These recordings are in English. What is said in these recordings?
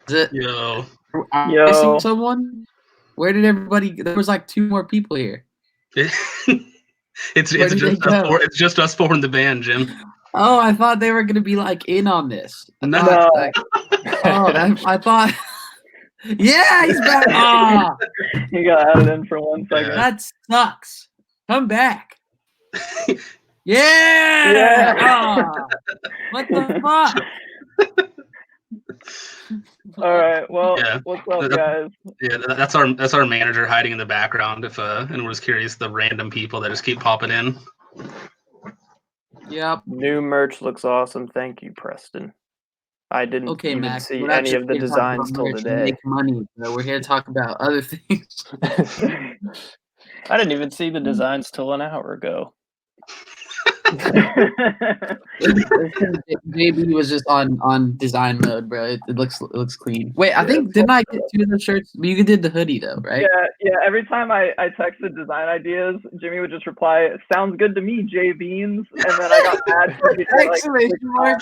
Is it? Yo. I'm Yo. missing someone? Where did everybody? There was like 2 more people here. It's just us four in the band, Jim. Oh, I thought they were gonna be like in on this. I thought. Yeah, he's back. Ah, He got added in for 1 second. that sucks. Come back. Yeah. Ah, what the fuck? All right. Well, what's up, guys? Yeah, that's our manager hiding in the background. If anyone's curious, the random people that just keep popping in. Yep. New merch looks awesome. Thank you, Preston. I didn't even Max, see any of the designs till today. Make money, bro. We're here to talk about other things. I didn't even see the designs till an hour ago. JB was just on design mode, bro. It looks clean. Wait, I think didn't I get 2 of the shirts? You did the hoodie though, right? Yeah. Every time I texted design ideas, Jimmy would just reply, "Sounds good to me, J Beans," and then I got mad. Exclamation mark.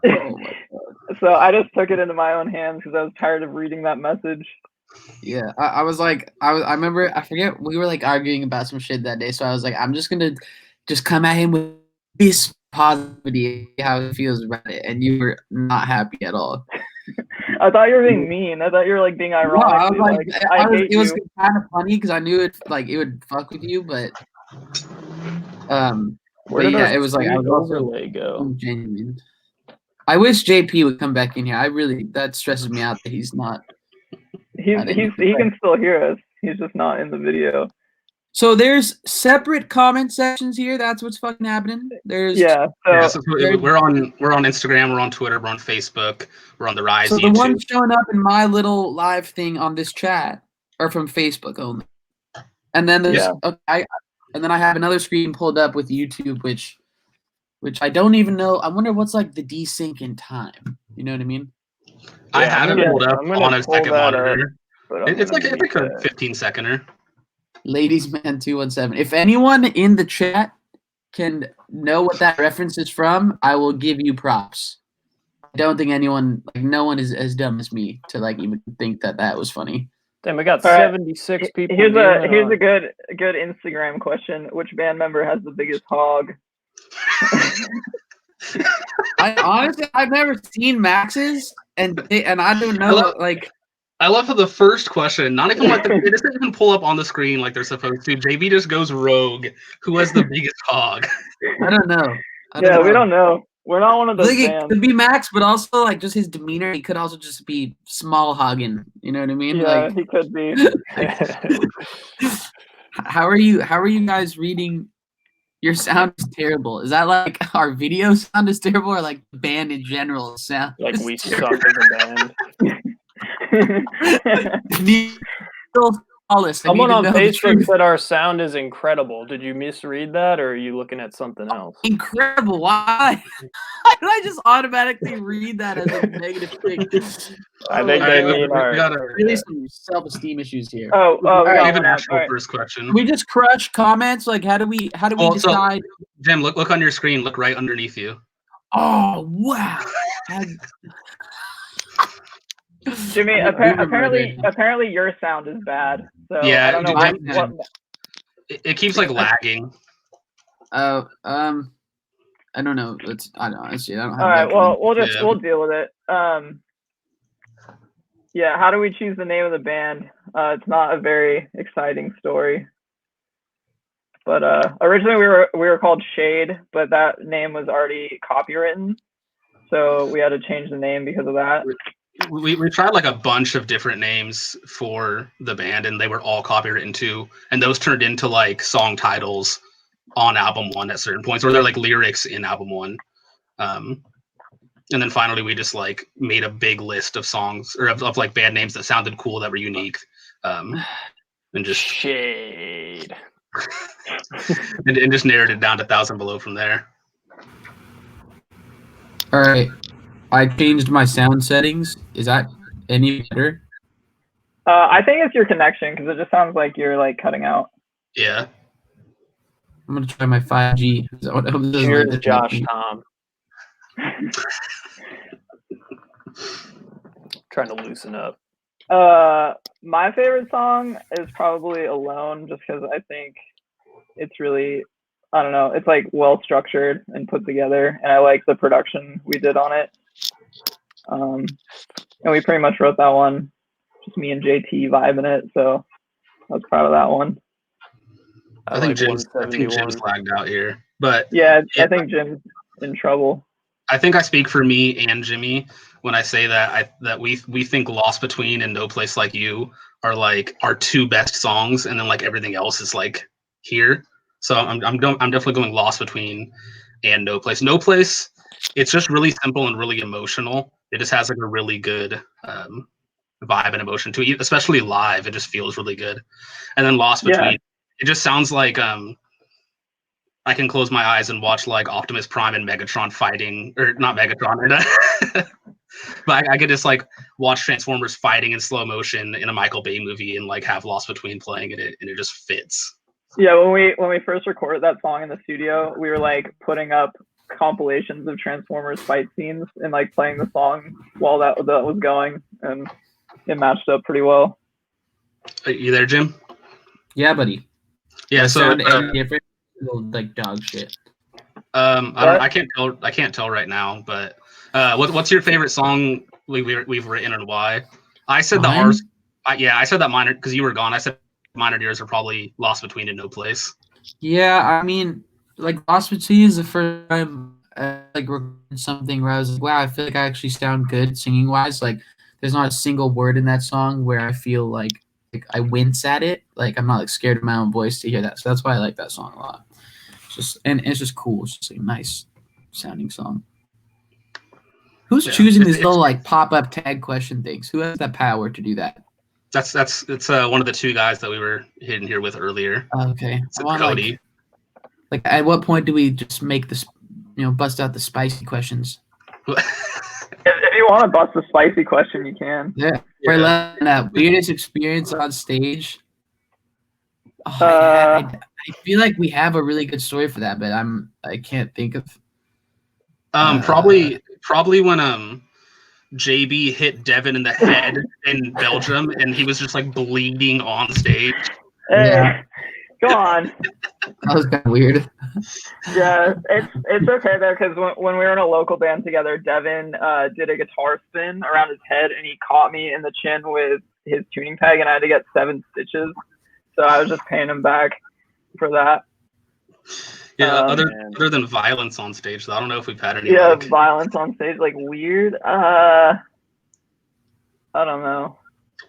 Oh my God. So I just took it into my own hands because I was tired of reading that message. Yeah, I was like, I remember, I forget, we were like arguing about some shit that day, so I was like, I'm just gonna come at him with this positivity, how he feels about it, and you were not happy at all. I thought you were being mean. I thought you were like being ironic. No, it was kind of funny because I knew it would fuck with you, but it was like I was overlay go. Genuine. I wish JP would come back in here. That stresses me out that he's not. He can still hear us. He's just not in the video. So there's separate comment sections here. That's what's fucking happening. We're on Instagram, we're on Twitter, we're on Facebook, we're on the Rise. So YouTube. the ones showing up in my little live thing on this chat are from Facebook only. And then there's and then I have another screen pulled up with YouTube, which I don't even know. I wonder what's like the desync in time. You know what I mean? I have it pulled up on a second monitor. It's like a 15-seconder. Ladies Man 217. If anyone in the chat can know what that reference is from, I will give you props. I don't think anyone, no one is as dumb as me to even think that was funny. Damn, we got 76 people. Here's a good Instagram question. Which band member has the biggest hog? I've never seen Max's, and I don't know. I love how the first question, not even it doesn't even pull up on the screen like they're supposed to. JB just goes rogue. Who has the biggest hog? I don't know. We don't know. We're not one of those bands. It could be Max, but also just his demeanor. He could also just be small hogging. You know what I mean? Yeah, he could be. How are you guys reading? Your sound is terrible. Is that our video sound is terrible, or the band in general sound? Like we suck as a band. Someone on Facebook said our sound is incredible. Did you misread that, or are you looking at something else? Incredible. Why? Why did I just automatically read that as a negative thing? I think they mean really some self-esteem issues here. Oh, an actual first question. We just crush comments. How do we decide? Jim, look on your screen. Look right underneath you. Oh wow. Jimmy, apparently your sound is bad. So yeah, I don't know it keeps lagging. I don't know. I don't know. All right. Well, we'll deal with it. Yeah. How do we choose the name of the band? It's not a very exciting story. But originally we were called Shade, but that name was already copywritten, so we had to change the name because of that. We tried a bunch of different names for the band, and they were all copywritten too, and those turned into song titles on album 1 at certain points, or they're lyrics in album 1. And then finally we just made a big list of songs or of band names that sounded cool, that were unique, and just Shade. and just narrowed it down to 1,000 Below from there. All right. I changed my sound settings. Is that any better? I think it's your connection, because it just sounds like you're cutting out. Yeah. I'm gonna try my 5G. Cheers, Josh Tom. trying to loosen up. My favorite song is probably Alone, just because I think it's really, I don't know, it's like well structured and put together, and I like the production we did on it. And we pretty much wrote that one, just me and JT vibing it, so I was proud of that one. I think Jim's lagged out here, but yeah, I think Jim's in trouble. I think I speak for me and Jimmy when I say that we think Lost Between and No Place Like You are like our two best songs, and then like everything else is like here. So I'm definitely going Lost Between and No Place. No Place, it's just really simple and really emotional. It just has like a really good vibe and emotion to it, especially live. It just feels really good. And then Lost Between, it just sounds like I can close my eyes and watch like Optimus Prime and Megatron fighting, or not Megatron, but I could just like watch Transformers fighting in slow motion in a Michael Bay movie and like have Lost Between playing in it, and it just fits. Yeah, when we first recorded that song in the studio, we were like putting up compilations of Transformers fight scenes and like playing the song while that was going, and it matched up pretty well. Are you there, Jim? Yeah, buddy. Yeah, so different, like dog shit. I can't tell right now, but what's your favorite song we've written and why? I said the R's. I said that mine because you were gone. I said mine and yours are probably Lost Between and No Place. Yeah, I mean, like Lost Between is the first time I like recorded something where I was like, wow, I feel like I actually sound good singing wise. Like, there's not a single word in that song where I feel like I wince at it. Like, I'm not like scared of my own voice to hear that. So that's why I like that song a lot. It's just cool. It's just a nice sounding song. Who's choosing these little like pop-up tag question things? Who has that power to do that? It's one of the two guys that we were hitting here with earlier. Okay. It's Cody. Like at what point do we just make this, bust out the spicy questions? If you want to bust a spicy question, you can. Yeah. We're letting that weirdest experience on stage. Oh, I feel like we have a really good story for that, but I can't think of. Probably when JB hit Devin in the head in Belgium, and he was just like bleeding on stage. Yeah. Go on. That was kind of weird. Yeah, it's okay though, because when we were in a local band together, Devin did a guitar spin around his head, and he caught me in the chin with his tuning peg, and I had to get 7 stitches. So I was just paying him back for that. Yeah, other than violence on stage, though, I don't know if we've had any. Yeah, violence on stage, like weird. I don't know.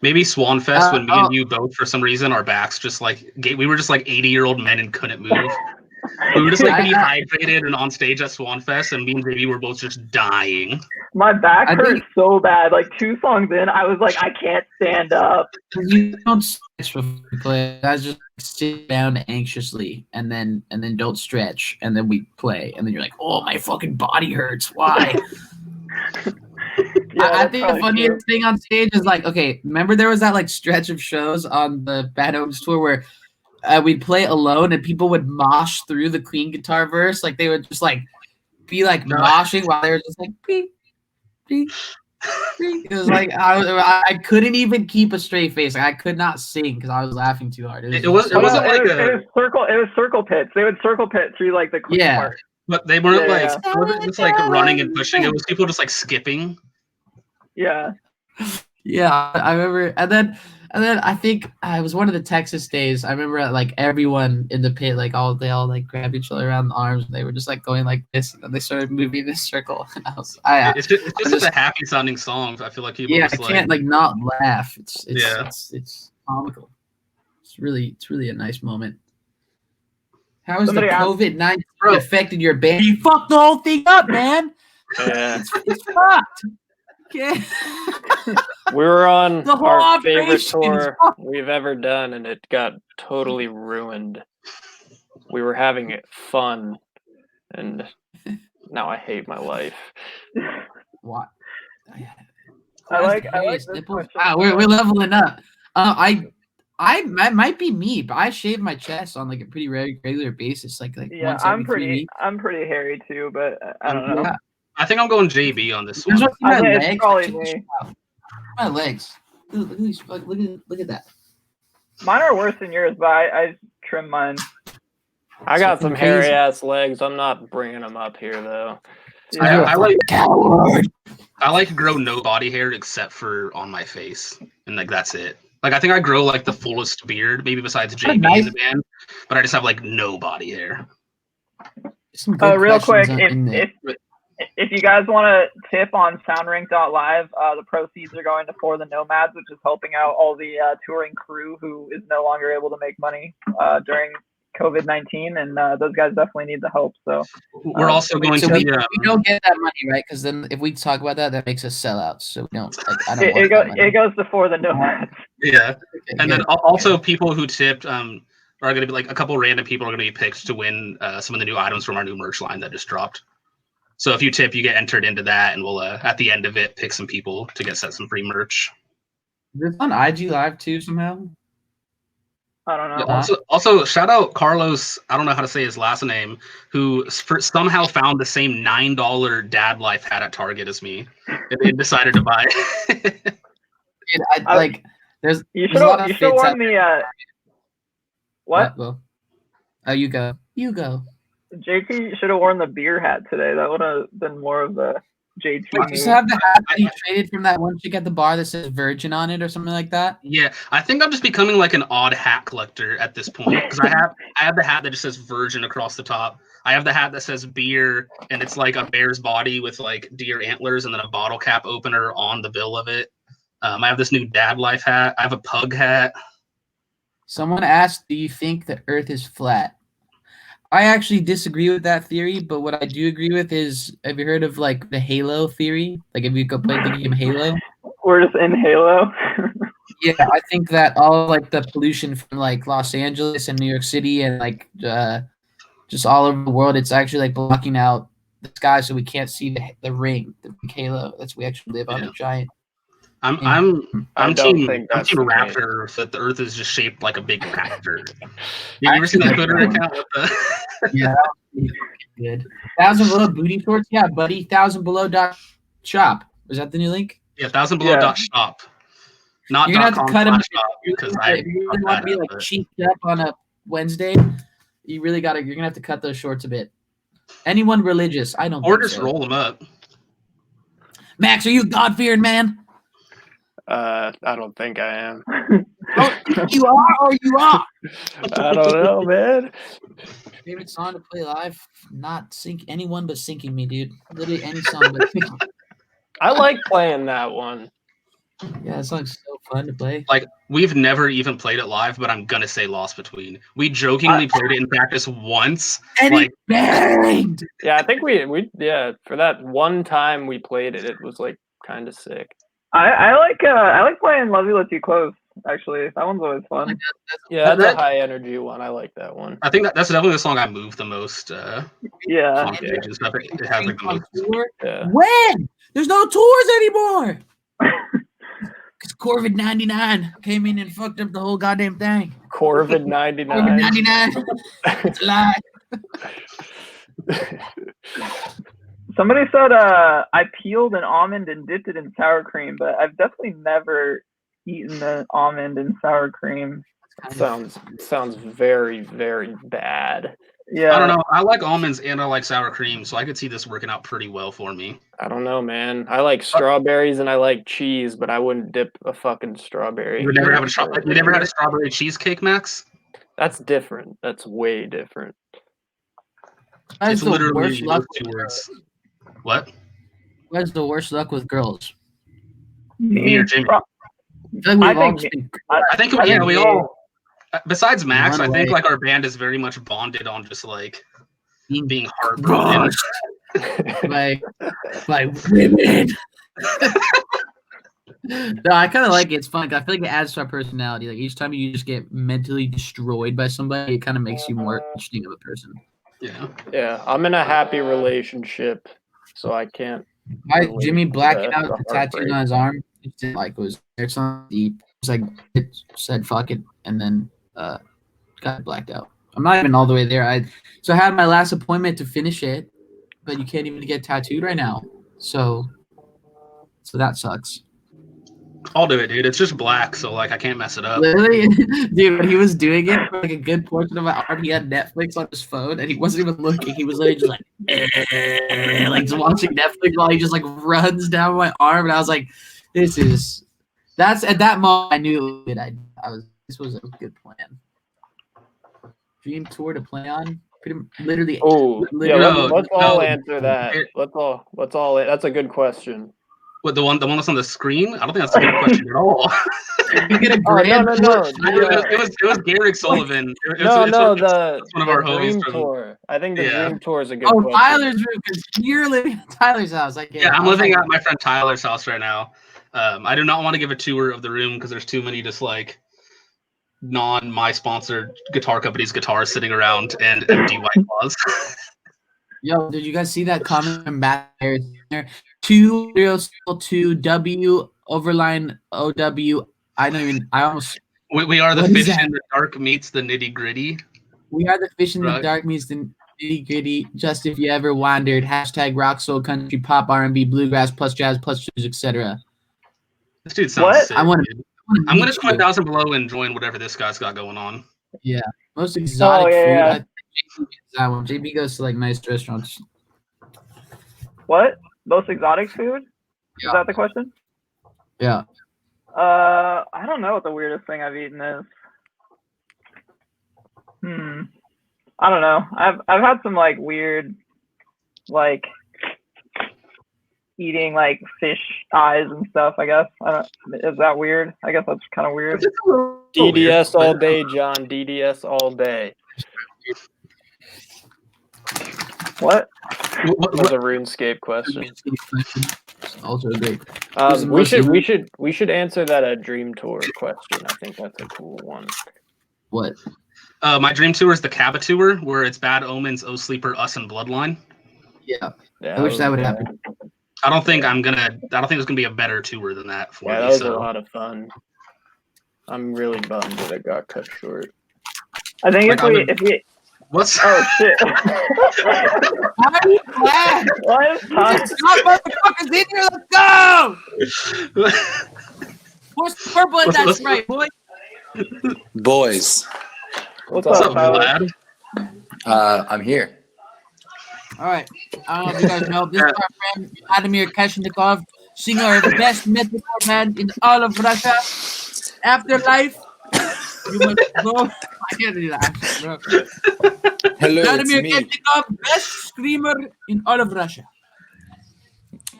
Maybe Swanfest when me and you both, for some reason, our backs just like we were just like 80-year-old men and couldn't move. We were just like dehydrated and on stage at Swanfest, and me and JB were both just dying. My back hurt so bad. Like 2 songs in, I was like, I can't stand up. You don't stretch before you play. Guys just sit down anxiously and then don't stretch, and then we play, and then you're like, oh, my fucking body hurts. Why? Yeah, I think the funniest thing on stage is like, okay, remember there was that like stretch of shows on the Bad Homes tour where we'd play Alone and people would mosh through the Queen guitar verse, like they would just like be like moshing while they were just like beep, beep, beep. It was like I couldn't even keep a straight face. Like, I could not sing because I was laughing too hard. It was circle pits. They would circle pit through like the quick part. But they weren't it wasn't just like running and pushing. It was people just like skipping. Yeah. Yeah, I remember, and then I think it was one of the Texas days. I remember like everyone in the pit, like they all like grabbed each other around the arms, and they were just like going like this, and then they started moving in this circle. And it's just a happy sounding song. I feel like people. Yeah, I can't like not laugh. It's comical. It's really a nice moment. How has the COVID-19 affected your band? You fucked the whole thing up, man. Yeah, it's fucked. Okay. We were on our favorite tour we've ever done, and it got totally ruined. We were having fun, and now I hate my life. What? I like this we're leveling up. I might be me, but I shave my chest on like a pretty regular basis. Like yeah, I'm pretty hairy too, but I don't know. I think I'm going JB on this one. It's probably me. My legs. Look at that. Mine are worse than yours, but I trim mine. I got some hairy ass legs. I'm not bringing them up here though. Yeah. I like grow no body hair except for on my face, and like that's it. Like I think I grow like the fullest beard, maybe besides JB in the band, but I just have like no body hair. Real quick, if you guys want to tip on soundrink.live, the proceeds are going to For the Nomads, which is helping out all the touring crew who is no longer able to make money during COVID-19, and those guys definitely need the help. So we're also going to. We don't get that money, right? Because then if we talk about that, that makes us sell out. So we don't. I don't want that money. It goes to For the Nomads. Yeah, and then also people who tipped are going to be like a couple random people are going to be picked to win some of the new items from our new merch line that just dropped. So if you tip, you get entered into that, and we'll at the end of it pick some people to get some free merch. Is it on IG Live too somehow? I don't know. Yeah, also, shout out Carlos. I don't know how to say his last name. Who somehow found the same $9 Dad Life hat at Target as me, and then decided to buy it. There's you should have worn the what? Well, oh, you go. JT should have worn the beer hat today. That would have been more of the JT. Wait, you still have the hat that you traded from that one chick at the bar that says Virgin on it or something like that? Yeah, I think I'm just becoming like an odd hat collector at this point because I have the hat that just says Virgin across the top. I have the hat that says beer, and it's like a bear's body with like deer antlers and then a bottle cap opener on the bill of it. I have this new Dad Life hat. I have a pug hat. Someone asked, do you think the Earth is flat? I actually disagree with that theory, but what I do agree with is, have you heard of like the Halo theory? Like, if you go play the game Halo? We're just in Halo. Yeah, I think that all like the pollution from like Los Angeles and New York City and like just all over the world, it's actually like blocking out the sky, so we can't see the ring, the Halo. We actually live on a giant. I'm team Raptor, so that the Earth is just shaped like a big raptor. You ever seen that Twitter account with the? Yeah, good. 1,000 Below booty shorts, yeah, buddy. 1,000below.shop. Was that the new link? Yeah, 1,000below.shop. Not you're gonna have to cut them because you really want to be like cheeked up on a Wednesday. You really gotta. You're gonna have to cut those shorts a bit. Anyone religious? I don't. Or just roll them up. Max, are you a God-fearing man? I don't think I am. You are or you are? I don't know, man. Favorite song to play live? Not sync anyone but syncing me, dude. Literally any song but syncing. I like playing that one. Yeah, that song's so fun to play. Like, we've never even played it live, but I'm gonna say Lost Between. We jokingly played it in practice once. And like, it banged! Yeah, I think we for that one time we played it, it was like kind of sick. I like playing Love You Let You Close, actually. That one's always fun. Yeah, that's a high energy one. I like that one. I think that's definitely the song I move the most. Yeah. It has like the most. Yeah. When? There's no tours anymore! Because COVID-99 came in and fucked up the whole goddamn thing. COVID-99. COVID-99. It's a lie. Somebody said I peeled an almond and dipped it in sour cream, but I've definitely never eaten an almond in sour cream. Sounds very, very bad. Yeah. I don't know. I like almonds and I like sour cream, so I could see this working out pretty well for me. I don't know, man. I like strawberries and I like cheese, but I wouldn't dip a fucking strawberry. You never had a strawberry cheesecake, Max? That's different. That's way different. It's literally those two words. What? Who has the worst luck with girls? Me or Jimmy? I think we all. Besides Max, I think like our band is very much bonded on just like being heartbroken by women. No, I kind of like it. It's fun. I feel like it adds to our personality. Like each time you just get mentally destroyed by somebody, it kind of makes you more interesting of a person. Yeah. Yeah, I'm in a happy relationship, so I can't. Jimmy blacking out the tattoo on his arm. It didn't like was there something deep. It's like it said fuck it, and then got blacked out. I'm not even all the way there. I had my last appointment to finish it, but you can't even get tattooed right now. So that sucks. I'll do it, dude. It's just black, so like I can't mess it up. Literally, dude, when he was doing it for like a good portion of my arm, he had Netflix on his phone and he wasn't even looking. He was literally just like just watching Netflix while he just like runs down my arm. And I was like, that's at that moment I knew it was good. This was a good plan. Dream tour to play on. Literally. Let's all answer that. Let's all. That's a good question. What, the one that's on the screen? I don't think that's a good question at all. You get a grand no. It was Garrick Sullivan. One of our dream homies tour. I think the dream tour is a good question. Tyler's room, because you're living at Tyler's house. I'm living at my friend Tyler's house right now. I do not want to give a tour of the room because there's too many just like my sponsored guitar company's guitars sitting around and empty White Claws. Yo, did you guys see that comment from Matt there? 2-2 overline OW. We are the fish in the dark meets the nitty gritty. We are the fish in the dark meets the nitty gritty. Just if you ever wondered. # rock, soul, country, pop, R&B, bluegrass, plus jazz, plus etc. This dude sounds sick. I'm gonna join Thousand Below and join whatever this guy's got going on. Yeah, most exotic food. Yeah. That one. JB goes to like nice restaurants. What? Most exotic food? Yeah. Is that the question? Yeah. I don't know what the weirdest thing I've eaten is. I don't know. I've had some like weird, like eating like fish eyes and stuff. I guess. Is that weird? I guess that's kind of weird. DDS all day, John. DDS all day. What? That's a RuneScape question. Also great. We should answer that Dream Tour question. I think that's a cool one. What? My dream tour is the Cabba tour, where it's Bad Omens, O Sleeper, Us, and Bloodline. Yeah. I wish that would happen. I don't think there's gonna be a better tour than that for me. That was a lot of fun. I'm really bummed that it got cut short. I think if we What's? Oh shit! Why are you glad? Why is Tom? Motherfuckers in here, let's go! What's purple in that spray, boy? Boys. What's up, Vlad? I'm here. All right. I don't know if you guys know. This is our friend Vladimir Kashnikov, singer of the best metalcore band in all of Russia. Afterlife. You must go. I can't do that, bro. Hello, Vladimir it's me. Kashnikov, best screamer in all of Russia.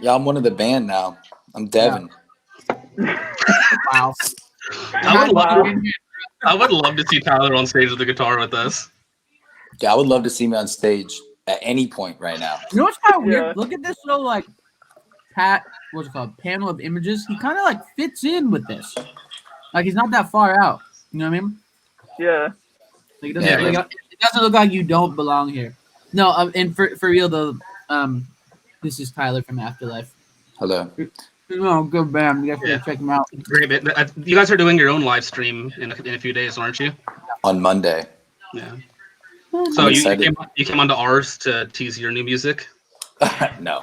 Yeah, I'm one of the band now. I'm Devin. Yeah. Wow. I would love to see Tyler on stage with the guitar with us. Yeah, I would love to see me on stage at any point right now. You know what's kind of weird? Yeah. Look at this little like what's it called? Panel of images. He kind of like fits in with this. Like he's not that far out. You know what I mean? Yeah. Like, it doesn't look like you don't belong here. No, and for real though, this is Tyler from Afterlife. Hello. No, good band. You guys check him out. Great bit. You guys are doing your own live stream in a few days, aren't you? On Monday. Yeah. So you came onto ours to tease your new music? No.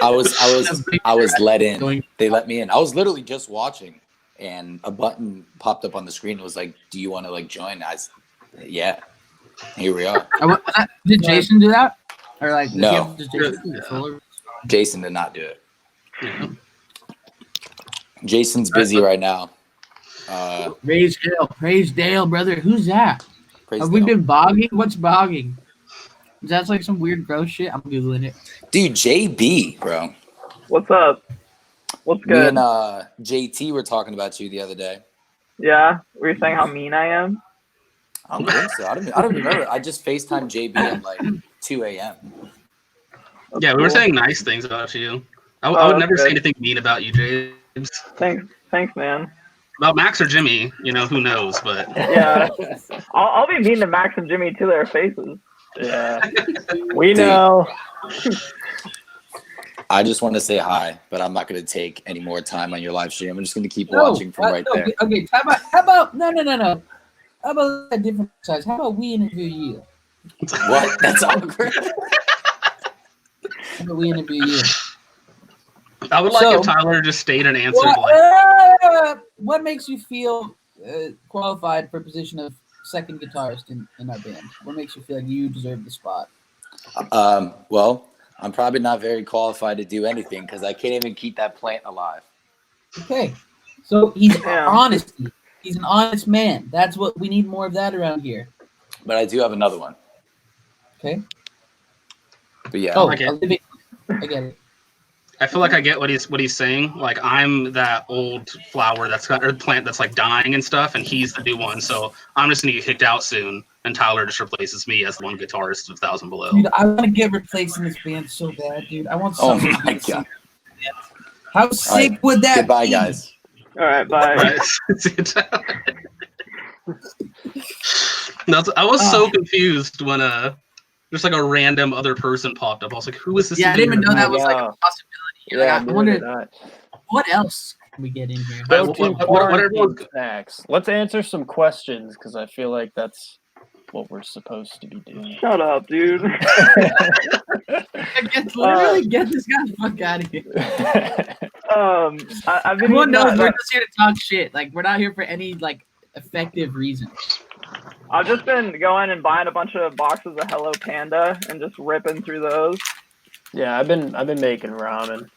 I was let in. They let me in. I was literally just watching, and a button popped up on the screen. It was like, "Do you want to like join?" Yeah. Here we are. Did Jason do that? Or like no? Jason, Jason did not do it. Mm-hmm. Jason's busy right now. Praise Dale, brother. Who's that? Have we been bogging? What's bogging? Is that like some weird gross shit? I'm googling it. Dude, JB, bro. What's up? What's good? Me and JT were talking about you the other day. Yeah, were you saying how mean I am? I don't think so. I don't remember. I just FaceTimed JB at like 2 a.m. Yeah, we were saying nice things about you. I would never say anything mean about you, James. Thanks, man. About Max or Jimmy, who knows, but yeah, I'll be mean to Max and Jimmy to their faces. Yeah, we know. I just want to say hi, but I'm not going to take any more time on your live stream. I'm just going to keep watching from right there. Okay, how about no. How about a different size? How about we interview you? What? That's awkward. How about we interview you? I would like if Tyler just stayed and answered. What makes you feel qualified for a position of second guitarist in our band? What makes you feel like you deserve the spot? Well, I'm probably not very qualified to do anything because I can't even keep that plant alive. Okay, so he's honest. He's an honest man. That's what we need more of that around here. But I do have another one. Okay. But yeah. Oh, I get it. I feel like I get what he's saying. Like I'm that old flower or plant that's like dying and stuff, and he's the new one. So I'm just gonna get kicked out soon, and Tyler just replaces me as the one guitarist of 1,000 Below. Dude, I want to get replaced in this band so bad, dude. I want someone to get sick. How sick would that Goodbye, be? guys. All right, bye. I was so confused when just like a random other person popped up. I was like, who is this? Yeah, I didn't even know that was like a possibility. Yeah, like, I wonder what else can we get in here. What snacks. Let's answer some questions because I feel like that's what we're supposed to be doing. Shut up, dude. Literally get this guy the fuck out of here. I've been Everyone knows we're just here to talk shit. Like we're not here for any like effective reason. I've just been going and buying a bunch of boxes of Hello Panda and just ripping through those. Yeah, I've been making ramen.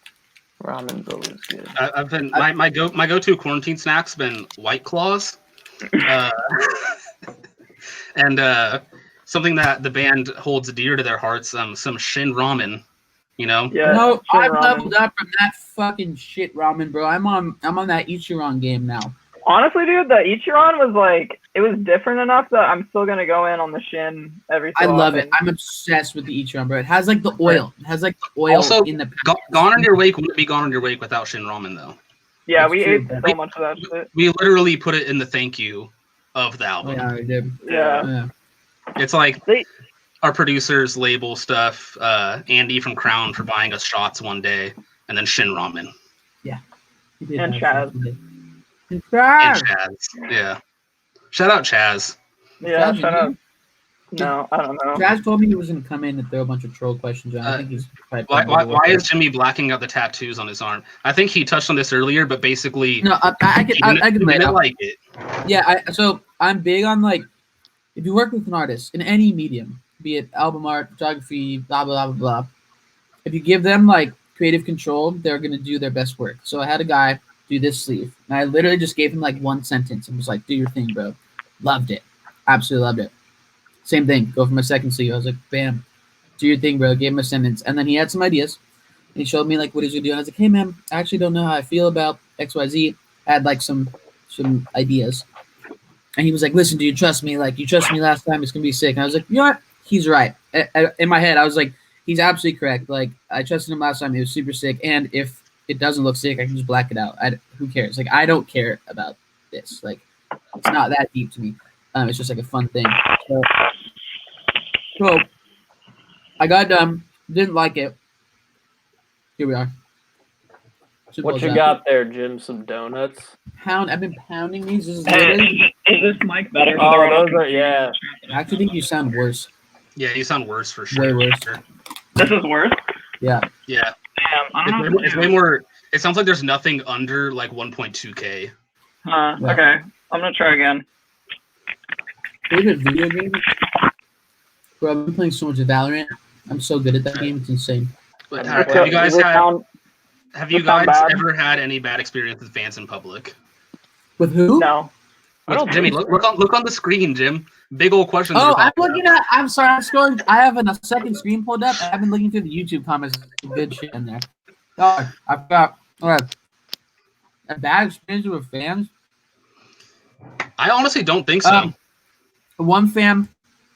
Ramen's always good. I've been my go-to quarantine snack's been White Claws, and something that the band holds dear to their hearts, some Shin ramen. You know? Yeah. No, I've leveled up from that fucking shit ramen, bro. I'm on that Ichiran game now. Honestly, dude, the Ichiran was like, it was different enough that I'm still gonna go in on the Shin every so I love often. it. I'm obsessed with the Ichiran, bro. It has like the oil. It has like the oil also, in the Gone on Your Wake wouldn't be Gone on Your Wake without Shin ramen, though. Yeah, That's we true, ate bro. so much of that shit. We literally put it in the thank you of the album. yeah, we did. Yeah. It's like our producers label stuff. Andy from Crown for buying us shots one day, and then Shin ramen. Yeah. And Chaz. And Chaz. Yeah. Shout out Chaz. Yeah, Chaz, shout out. No, I don't know. Chaz told me he was going to come in and throw a bunch of troll questions on. I think he's why is Jimmy blacking out the tattoos on his arm? I think he touched on this earlier, but basically, no, I can lay it out. Like it. Yeah, so I'm big on like if you work with an artist in any medium, be it album art, photography, blah blah blah blah. If you give them like creative control, they're going to do their best work. So I had a guy do this sleeve, and I literally just gave him like one sentence and was like, "Do your thing, bro." Loved it, absolutely loved it. Same thing. Go for my second sleeve. I was like, "Bam, do your thing, bro." Gave him a sentence, and then he had some ideas. And he showed me like what he's gonna do. And I was like, "Hey, man, I actually don't know how I feel about XYZ." I had like some ideas, and he was like, "Listen, do you trust me? Like, you trust me last time. It's gonna be sick." And I was like, "You know what? He's right." In my head, I was like, "He's absolutely correct. Like, I trusted him last time. He was super sick. And if it doesn't look sick, I can just black it out. Who cares? Like, I don't care about this. Like, it's not that deep to me. It's just like a fun thing." So I got done. Didn't like it. Here we are. What you got there, Jim? Some donuts? I've been pounding these. This is Is this mic better? Oh, those are, yeah. I actually think you sound worse. Yeah, you sound worse for sure. Way worse. This is worse? Yeah. Damn, I don't know. It's way more. It sounds like there's nothing under like 1.2K. Yeah. Okay, I'm gonna try again. Favorite video game? Bro, I've been playing so much Valorant. I'm so good at that game. It's insane. But have you guys ever had any bad experience with fans in public? With who? No. Jimmy, look on the screen, Jim. Big old questions. Oh, I'm looking at. I'm sorry, I'm scrolling. I have a second screen pulled up. I've been looking through the YouTube comments. Some good shit in there. Oh, I've got a bad experience with fans. I honestly don't think so. One fan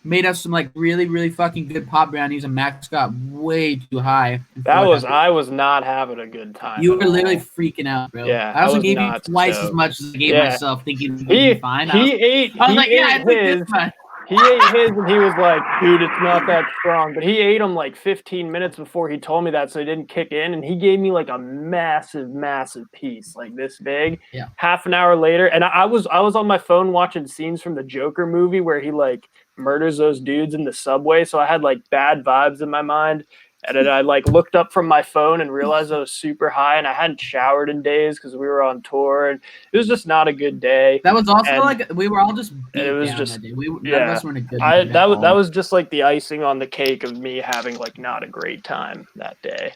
made us some like really, really fucking good pop brownies, and Max got way too high. I was not having a good time. You were literally freaking out, bro. Yeah, I also gave you twice as much as I gave myself, thinking he'd be fine. He ate his, and he was like, "Dude, it's not that strong." But he ate them like 15 minutes before he told me that, so he didn't kick in. And he gave me like a massive, massive piece, like this big. Yeah. Half an hour later, and I was on my phone watching scenes from the Joker movie where he like murders those dudes in the subway. So I had like bad vibes in my mind. And then I like looked up from my phone and realized I was super high, and I hadn't showered in days because we were on tour, and it was just not a good day. That was also like we were all just beat it was down just that day. None of us were in a good I mood that at was that all. was just like the icing on the cake of me having like not a great time that day.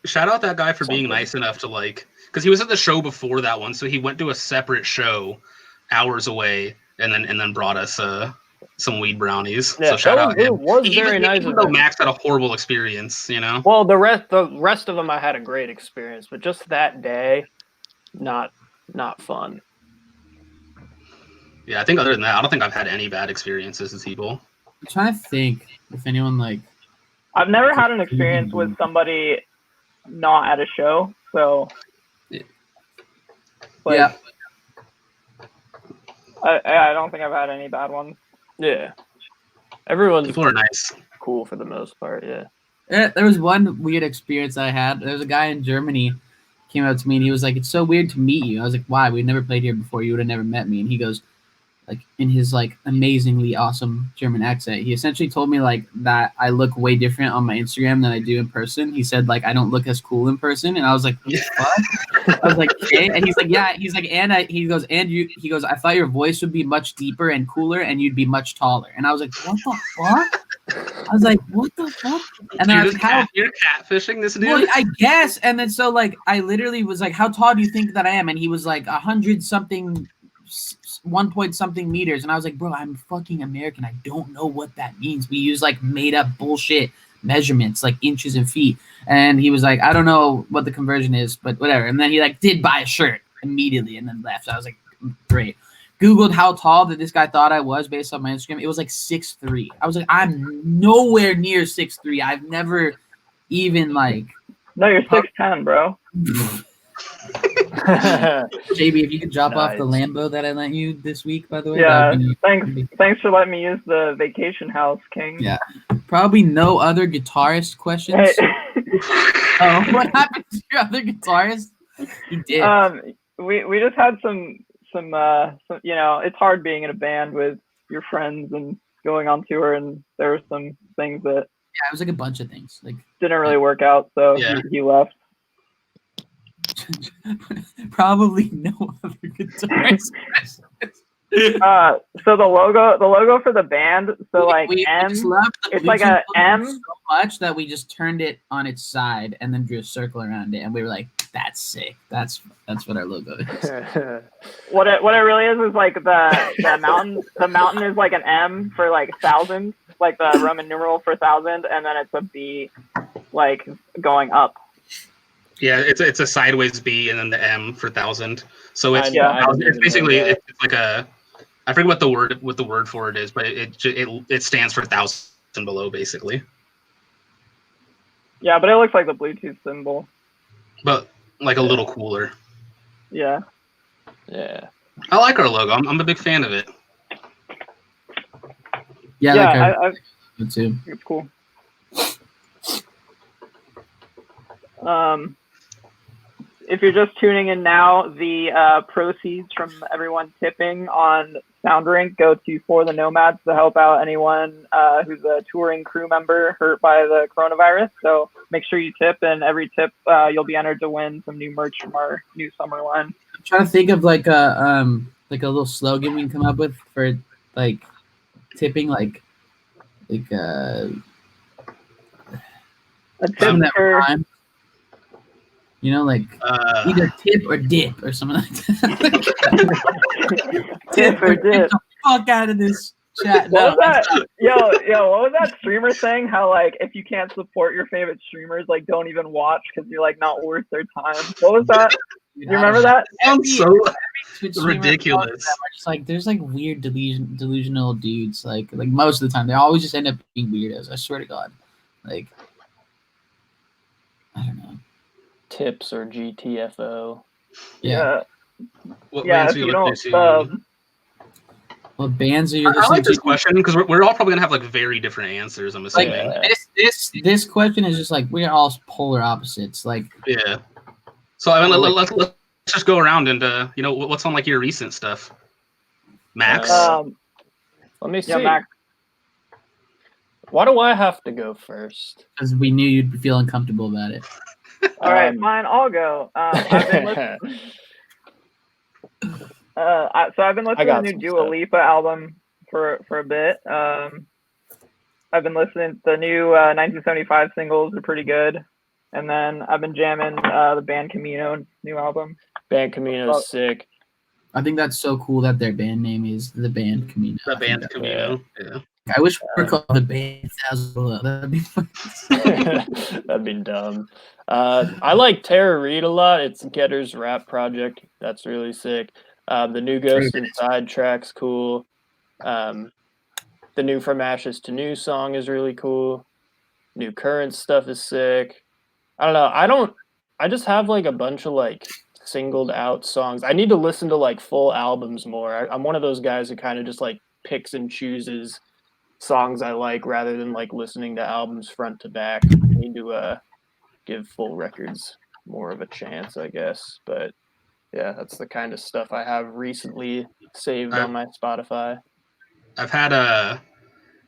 Shout out that guy for being nice enough to like, because he was at the show before that one, so he went to a separate show hours away, and then brought us some weed brownies. Yeah, so shout out him. It was very nice. Even though Max had a horrible experience, you know. Well, the rest of them I had a great experience, but just that day, not fun. Yeah, I think other than that, I don't think I've had any bad experiences with people. I'm trying to think if anyone like. I've never had an experience with somebody not at a show, so. Like, yeah. I don't think I've had any bad ones. Yeah, everyone's People are nice, cool for the most part. Yeah. There was one weird experience I had. There was a guy in Germany came up to me and he was like, "It's so weird to meet you." I was like, "Why? We've never played here before. You would have never met me." And he goes, like in his like amazingly awesome German accent, he essentially told me like that I look way different on my Instagram than I do in person. He said like I don't look as cool in person, and I was like, "What?" I was like, "Okay," and he's like, "Yeah." He's like, he goes, "I thought your voice would be much deeper and cooler, and you'd be much taller." And I was like, "What the fuck?" I was like, "What the fuck?" And then I was like, you're catfishing this dude? Well, I guess. And then so like I literally was like, "How tall do you think that I am?" And he was like 100 something. 1 point something meters, and I was like, "Bro, I'm fucking American. I don't know what that means. We use like made up bullshit measurements, like inches and feet." And he was like, "I don't know what the conversion is, but whatever." And then he like did buy a shirt immediately and then left. I was like, "Great." Googled how tall that this guy thought I was based on my Instagram. It was like 6'3". I was like, "I'm nowhere near 6'3". I've never even like. No, you're 6'10", bro. JB, if you could drop off the Lambo that I lent you this week, by the way. Yeah, thanks for letting me use the vacation house, King. Yeah. Probably no other guitarist questions. Oh, what happened to your other guitarist? He did. We just had some you know, it's hard being in a band with your friends and going on tour, and there were some things that it was like a bunch of things. Like didn't really work out, so he left. Probably no other guitarist. So the logo for the band, so like M, it's like a M so much that we just turned it on its side and then drew a circle around it, and we were like, "That's sick. That's what our logo is." What it really is like the mountain. The mountain is like an M for like 1,000, like the Roman numeral for 1,000, and then it's a B, like going up. Yeah, it's a sideways B and then the M for 1,000. So it's basically it's like a, I forget what the word for it is, but it stands for 1,000 below basically. Yeah, but it looks like the Bluetooth symbol. But like a little cooler. Yeah. Yeah. I like our logo. I'm a big fan of it. Yeah, I too. It's cool. If you're just tuning in now, the proceeds from everyone tipping on Rink go to For the Nomads to help out anyone who's a touring crew member hurt by the coronavirus. So make sure you tip, and every tip you'll be entered to win some new merch from our new summer line. I'm trying to think of like a little slogan we can come up with for like tipping, like a tip for. You know, like either tip or dip or something like that. Tip or dip. Get the fuck out of this chat. What was that? Yo, what was that streamer saying? How like if you can't support your favorite streamers, like don't even watch because you're like not worth their time. What was that? You remember that? Sounds so ridiculous. Just like there's like weird delusional dudes. Like most of the time, they always just end up being weirdos. I swear to God. Like I don't know. Tips or GTFO. Yeah. What bands you don't. What bands are you listening to? I like this question because we're all probably gonna have like very different answers. I'm assuming. Like, this question is just like we're all polar opposites. Like yeah. So I mean, let's just go around and you know what's on like your recent stuff. Max. Let me see. Yeah, Max. Why do I have to go first? Because we knew you'd feel uncomfortable about it. All right, fine, I'll go. I've been listening. I've been listening to the new Dua Lipa album for a bit. I've been listening to the new 1975 singles are pretty good, and then I've been jamming the band Camino new album. Band Camino's sick. I think that's so cool that their band name is the band Camino. The band Camino. Yeah. I wish we were called the band Thousand. That'd be fun. That'd be dumb. I like Tara Reid a lot. It's Getter's rap project. That's really sick. The new Ghost Inside track's cool. The new From Ashes to New song is really cool. New Current stuff is sick. I don't know. I just have like a bunch of like singled out songs. I need to listen to like full albums more. I'm one of those guys who kind of just like picks and chooses songs I like rather than like listening to albums front to back. I need to give full records more of a chance, I guess. But yeah, that's the kind of stuff I have recently saved on my Spotify. I've had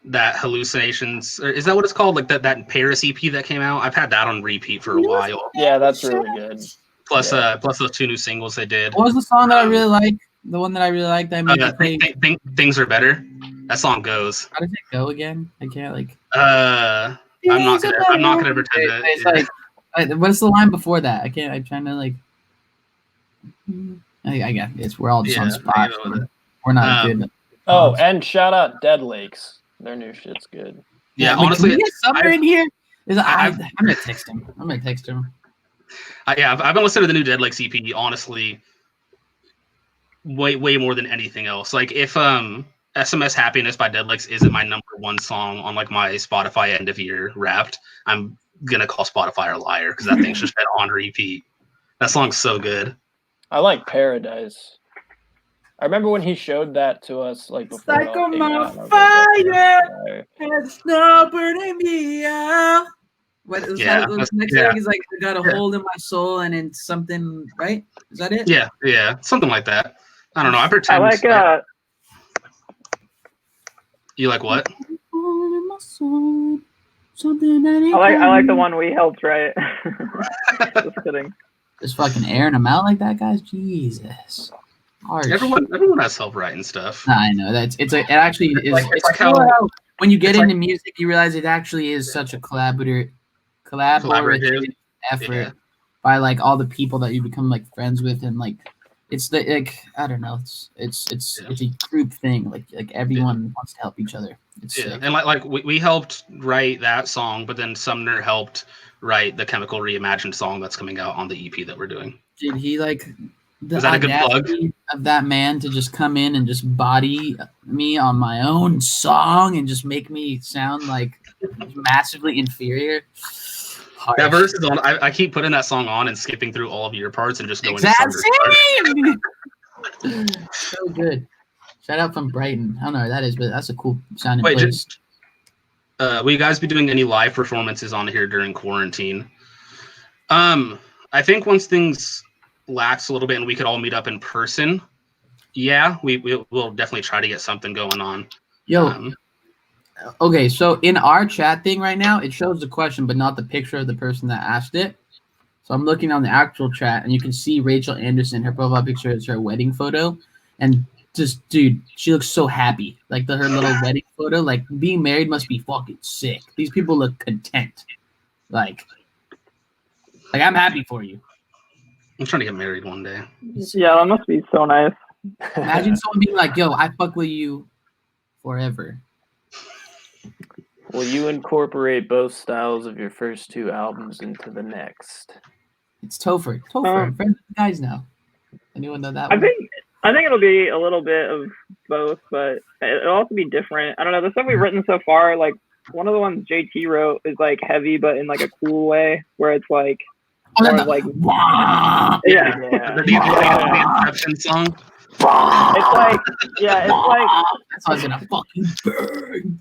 that Hallucinations, or is that what it's called? Like that Paris EP that came out. I've had that on repeat for a while. Yeah, that's really good. Plus those 2 new singles they did. What was the song that I really liked? The one that I really liked. Things Are Better. That song goes. How does it go again? I can't like. I'm not gonna pretend that. It's like, what's the line before that? I can't. I'm trying to like. I guess it's we're all just on spot. We're not good. Oh, and shout out Dead Lakes. Their new shit's good. Yeah, honestly, can we get Summer in here? I'm gonna text him. I've been listening to the new Dead Lakes EP. Honestly, way more than anything else. Like if SMS Happiness by Dead Lakes isn't my number 1 song on like my Spotify end of year Wrapped, I'm gonna call Spotify a liar because that thing's just been on repeat. That song's so good. I like Paradise. I remember when he showed that to us, like before. It's like I'm on fire, and it's not burning me out. What was that? The next thing is like, I got a hole in my soul, and it's something, right? Is that it? Yeah, something like that. I don't know. I pretend. I like You like what? I like the one we helped write. Just kidding. Just fucking airing them out like that, guys. Jesus. Harsh. Everyone has help writing stuff. I know it actually is. It's like how when you get into music, you realize it actually is such a collaborative effort by like all the people that you become like friends with, and like it's the like I don't know, it's a group thing. Like everyone wants to help each other. It's sick. And like we helped write that song, but then Sumner helped write the Chemical Reimagined song that's coming out on the EP that we're doing. Did he like? Was that a good plug? Of that man to just come in and just body me on my own song and just make me sound like massively inferior. Harsh. That verse is on. I keep putting that song on and skipping through all of your parts and just going. Same. So good. Shout out from Brighton. I don't know where that is, but that's a cool sounding place. Will you guys be doing any live performances on here during quarantine? I think once things lax a little bit and we could all meet up in person, we'll definitely try to get something going on. Okay, so in our chat thing right now, it shows the question but not the picture of the person that asked it. So I'm looking on the actual chat and you can see Rachel Anderson. Her profile picture is her wedding photo, and just dude, she looks so happy. Like her little wedding photo, like being married must be fucking sick. These people look content. Like I'm happy for you. I'm trying to get married one day. Yeah, that must be so nice. Imagine someone being like, yo, I fuck with you forever. Will you incorporate both styles of your first 2 albums into the next? It's Topher. Friends with the guys now. Anyone know that I one? think it'll be a little bit of both, but it'll also be different. I don't know. The stuff we've written so far, like one of the ones JT wrote is like heavy, but in like a cool way, where it's like, the Inception song. It's like that's why it's gonna fucking burn.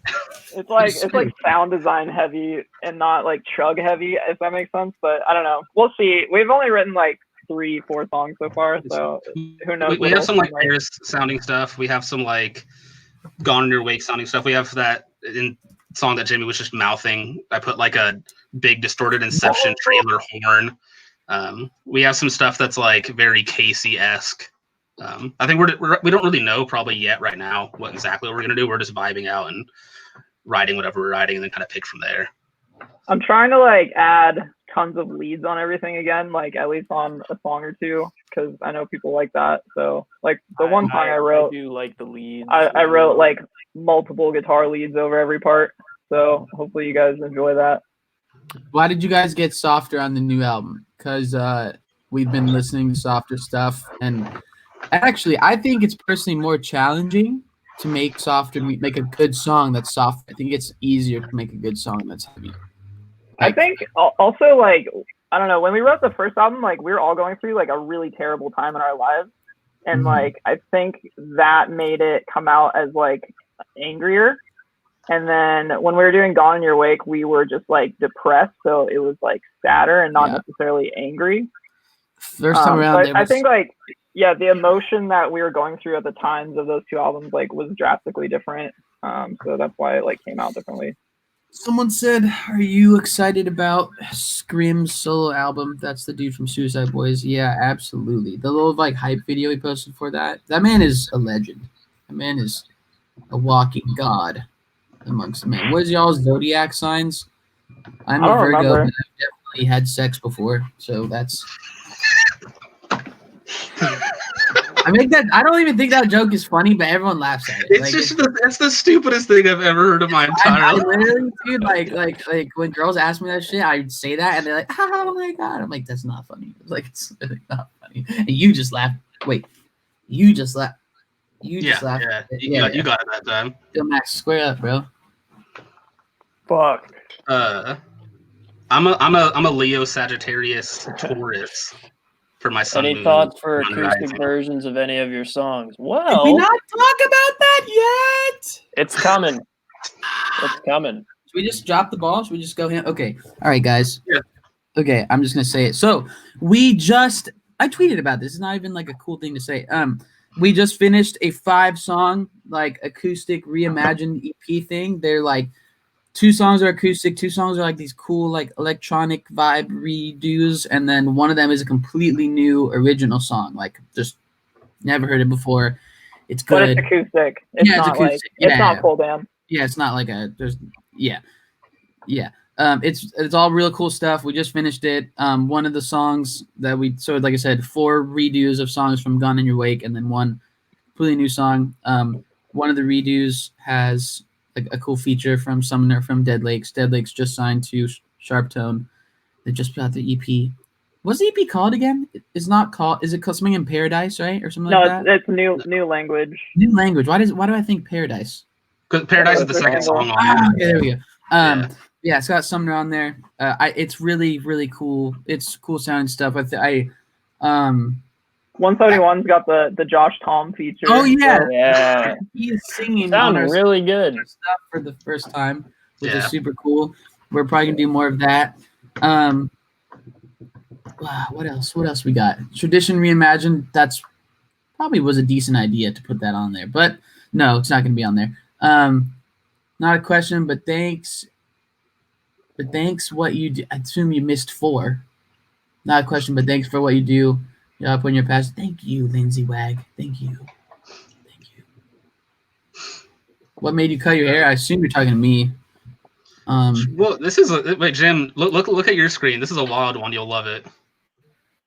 It's like sound design heavy and not like chug heavy, if that makes sense. But I don't know. We'll see. We've only written like 3-4 songs so far, so who knows? We have some like Paris sounding stuff. We have some like Gone in Your Wake sounding stuff. We have that in song that Jimmy was just mouthing. I put like a big distorted Inception trailer horn. We have some stuff that's like very Casey-esque. I think we don't really know probably yet right now what exactly we're gonna do. We're just vibing out and writing whatever we're writing, and then kind of pick from there. I'm trying to like add tons of leads on everything again, like at least on a song or two, because I know people like that. So like the one song I wrote, I do like the leads. I wrote like multiple guitar leads over every part. So hopefully you guys enjoy that. Why did you guys get softer on the new album? Because we've been listening to softer stuff, and actually, I think it's personally more challenging to make a good song that's soft. I think it's easier to make a good song that's heavy. I think also, like, I don't know, when we wrote the first album, like, we were all going through like a really terrible time in our lives, and like I think that made it come out as like angrier. And then when we were doing Gone in Your Wake, we were just like depressed, so it was like sadder and not necessarily angry. First time around, I think like the emotion that we were going through at the times of those two albums like was drastically different. So that's why it like came out differently. Someone said, "Are you excited about Scream's solo album?" That's the dude from Suicide Boys. Yeah, absolutely. The little like hype video he posted for that. That man is a legend. That man is a walking god amongst men. What is y'all's zodiac signs? I'm a Virgo, but I've definitely had sex before, so that's. I don't even think that joke is funny, but everyone laughs at it. It's the stupidest thing I've ever heard in my entire life. I literally, dude, like when girls ask me that shit, I'd say that and they're like, "Oh my god!" I'm like, "That's not funny." It's like it's really not funny. And you just laugh. Wait, you just laugh. You just laugh. Yeah, you got it that time. Yo, Max, square up, bro. Fuck. I'm a Leo, Sagittarius, Taurus. For my son. Any thoughts for acoustic versions of any of your songs? Well, did we not talk about that yet? It's coming. It's coming. Should we just drop the ball? Should we just go in? Okay. All right, guys. Yeah. Okay, I'm just gonna say it. So I tweeted about this. It's not even like a cool thing to say. We just finished a 5-song like acoustic reimagined EP thing. They're like 2 songs are acoustic, 2 songs are like these cool like electronic vibe redos, and then one of them is a completely new original song, like just never heard it before. It's good. But it's acoustic. It's not acoustic. Like it's not full band. Yeah, it's not like it's all real cool stuff. We just finished it. One of the songs that like I said, 4 redos of songs from Gone in Your Wake, and then one completely new song. One of the redos has a cool feature from Summoner from Dead Lakes. Dead Lakes just signed to Sharp Tone. They just put out the EP. What's the EP called again? Is it called something in Paradise, right? Or something like that? No, it's new language. New language. Why do I think Paradise? Because Paradise is the second song on it. Okay, there we go. Yeah, it's got Summoner on there. It's really, really cool. It's cool sounding stuff. 171's got the Josh Tom feature. Oh yeah, so. Yeah. He is singing. Sounding really good. Stuff for the first time, which is super cool. We're probably gonna do more of that. What else? What else we got? Tradition reimagined. That's probably was a decent idea to put that on there, but no, it's not gonna be on there. Not a question, but thanks. But thanks what you do. I assume you missed 4. Not a question, but thanks for what you do. Up when you're past. Thank you, Lindsay Wag. Thank you. What made you cut your hair? I assume you're talking to me. Well, this is wait, Jim. Look at your screen. This is a wild one. You'll love it.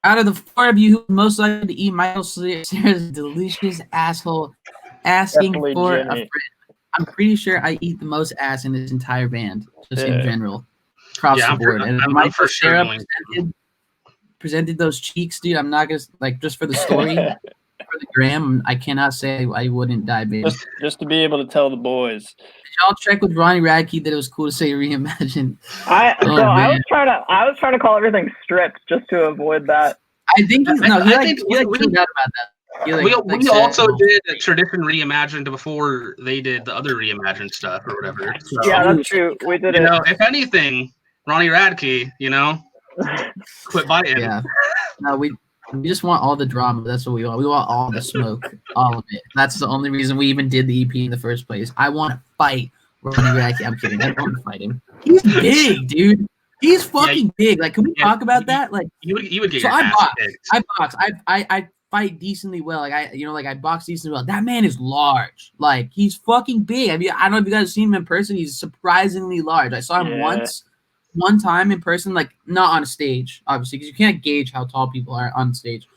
Out of the 4 of you who's most likely to eat Michael Cera's delicious asshole, asking Definitely for Jimmy. a friend. I'm pretty sure I eat the most ass in this entire band, just in general, across the board. And I'm for sure presented those cheeks, dude. I'm not gonna just for the story, for the gram. I cannot say I wouldn't dive in. Just to be able to tell the boys. Did y'all check with Ronnie Radke that it was cool to say reimagined? I was trying to call everything stripped just to avoid that. I think he's no. He tweeted out about that. We also did a Tradition reimagined before they did the other reimagined stuff or whatever. So, yeah, that's true. We did it. If anything, Ronnie Radke, quit biting. Yeah. No, we just want all the drama. That's what we want. We want all the smoke, all of it. That's the only reason we even did the EP in the first place. I want to fight I'm kidding. I don't want to fight him. He's big, dude. He's fucking big. Like, can we talk about that? Like, you would get so your ass kicked. I box. I fight decently well. Like, I box decently well. That man is large. Like, he's fucking big. I mean, I don't know if you guys have seen him in person. He's surprisingly large. I saw him one time in person, like, not on a stage, obviously, because you can't gauge how tall people are on stage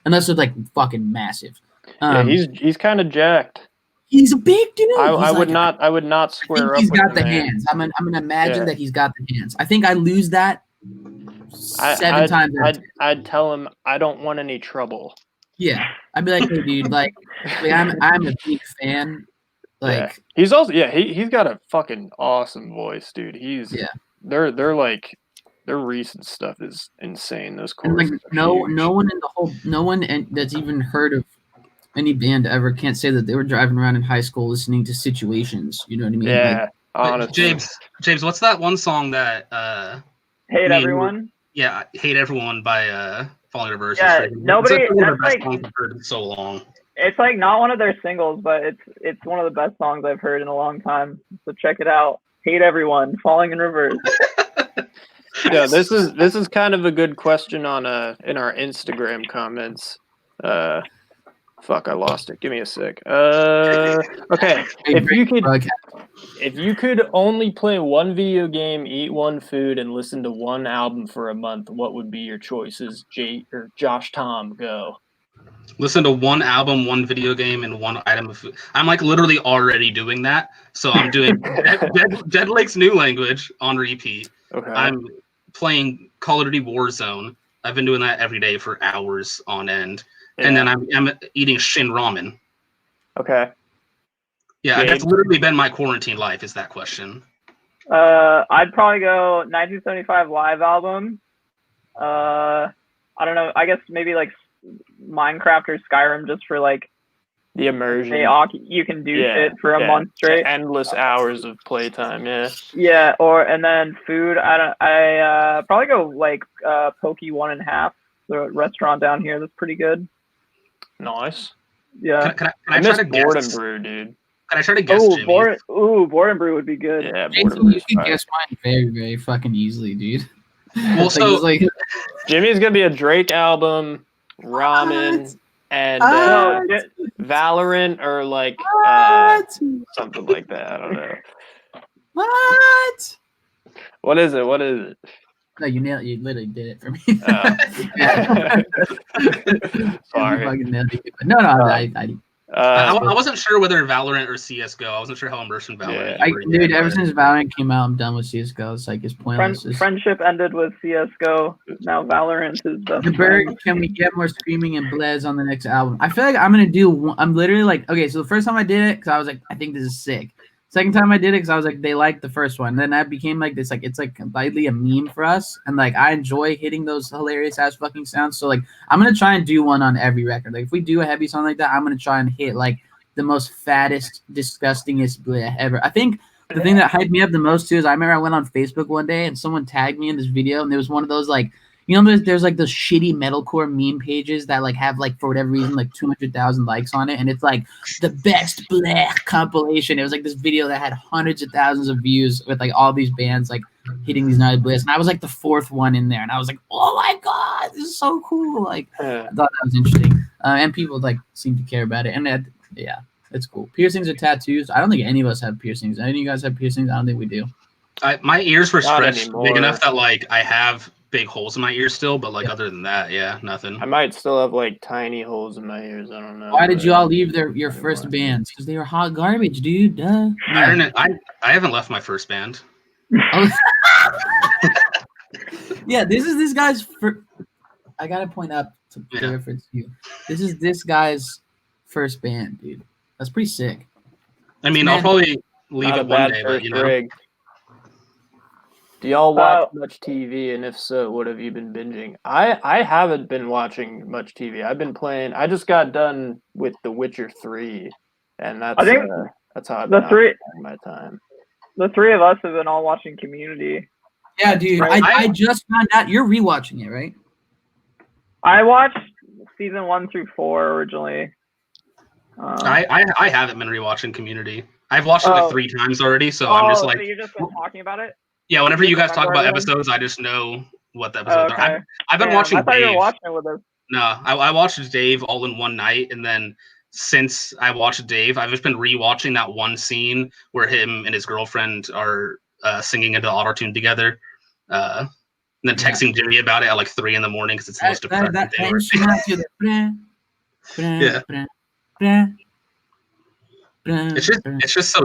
unless they're, like, fucking massive. He's kind of jacked. He's a big dude. I would not square up. He's with got the man. hands. I'm gonna imagine that he's got the hands. I think I lose that 7 times. I'd tell him I don't want any trouble. Yeah, I'd be like, hey, dude, like I'm a big fan. Like he's also he's got a fucking awesome voice, dude. Their recent stuff is insane. Those choruses. Like no one that's even heard of any band ever can't say that they were driving around in high school listening to Situations. You know what I mean? Yeah. Like, honestly. James, what's that one song that Hate Everyone? Yeah, Hate Everyone by Falling Reverse. Yeah, nobody. That's one of the best like, songs I've heard in so long. It's like not one of their singles, but it's one of the best songs I've heard in a long time. So check it out. Hate Everyone, Falling in Reverse. Yeah, this is kind of a good question on in our Instagram comments. Fuck, I lost it. Give me a sec. Okay. If you could only play one video game, eat one food, and listen to one album for a month, what would be your choices? Josh Tom, go. Listen to one album, one video game, and one item of food. I'm like literally already doing that. So I'm doing Dead Lake's New Language on repeat. Okay. I'm playing Call of Duty Warzone. I've been doing that every day for hours on end. Yeah. And then I'm eating Shin Ramen. Okay. Yeah, that's literally been my quarantine life, is that question. I'd probably go 1975 live album. I don't know. I guess maybe like Minecraft or Skyrim just for like the immersion. You can do shit for a month straight. Endless hours of playtime, yeah. Yeah, and then food. I probably go like Poke 1.5, the restaurant down here. That's pretty good. Nice. Yeah. Can I miss try to Board guess? and Brew, dude. Can I try to guess, Jimmy? Board and Brew would be good. Yeah, you can guess mine very, very fucking easily, dude. Well, so Jimmy's gonna be a Drake album, ramen, and Valorant, or like something like that. I don't know. What? What is it? No, you nailed it. You literally did it for me. Sorry. You fucking nailed it. No, I wasn't sure whether Valorant or CSGO. I wasn't sure how immersed in Valorant. Dude, ever since Valorant came out, I'm done with CSGO. It's like it's pointless. Friendship ended with CSGO. Now Valorant is the Berg, can we get more Screaming and Blez on the next album? I feel like I'm gonna do one. I'm literally like, okay, so the first time I did it, because I was like, I think this is sick. Second time I did it because I was like, they liked the first one. Then that became like this, like it's like completely a meme for us, and like I enjoy hitting those hilarious ass fucking sounds. So like I'm gonna try and do one on every record. Like if we do a heavy song like that, I'm gonna try and hit like the most fattest, disgustingest bleh ever. I think the thing that hyped me up the most too is I remember I went on Facebook one day and someone tagged me in this video, and there was one of those like, you know, there's like those shitty metalcore meme pages that like have like for whatever reason like 200,000 likes on it, and it's like the best bleh compilation. It was like this video that had hundreds of thousands of views with like all these bands like hitting these gnarly blehs, and I was like the fourth one in there, and I was like, oh my god, this is so cool. Like I thought that was interesting, and people like seem to care about it, and yeah, it's cool. Piercings or tattoos? I don't think any of us have piercings. Any of you guys have piercings? I don't think we do. My ears were stretched big enough that like I have big holes in my ears still, but like other than that, yeah, nothing. I might still have like tiny holes in my ears. I don't know. Why did you all leave your first bands? Because they were hot garbage, dude. Duh. Yeah. I haven't left my first band. Oh. Yeah, this is this guy's. I gotta point out to reference you. This is this guy's first band, dude. That's pretty sick. I mean, I'll probably leave it one day, but you know. Rig. Do y'all watch much TV, and if so, what have you been binging? I haven't been watching much TV. I've been playing. I just got done with The Witcher 3, and that's how I've been spending my time. The three of us have been all watching Community. Yeah, dude. Right? I just found out you're rewatching it, right? I watched season 1 through 4 originally. I haven't been rewatching Community. I've watched it like 3 times already, so I'm just like, so you've just been talking about it? yeah. Whenever you guys talk about everything? episodes, I just know what the episodes Okay. are. I've been watching I thought you were Dave. watching it with us. No, I watched Dave all in one night, and then since I watched Dave, I've just been rewatching that one scene where him and his girlfriend are singing into auto-tune together, and then texting Jimmy about it at like 3 a.m. because it's the most depressing thing. It's just so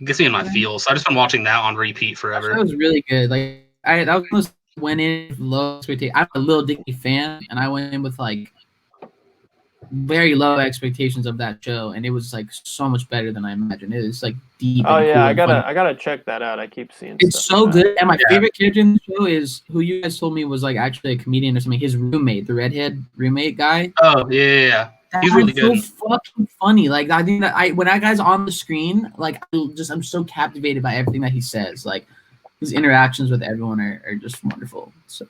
gets me in my feels. So I just been watching that on repeat forever. That was really good. Like that was went in with low expectations. I'm a Lil Dicky fan, and I went in with like very low expectations of that show, and it was like so much better than I imagined. It was like deep. Oh and yeah, cool I and gotta check that out. I keep seeing it's stuff so like that. good. And my favorite character in the show is who you guys told me was like actually a comedian or something. His roommate, the redhead roommate guy. Oh yeah. That He's really good. So fucking funny. Like I think that when that guy's on the screen, like I'm so captivated by everything that he says. Like his interactions with everyone are just wonderful. So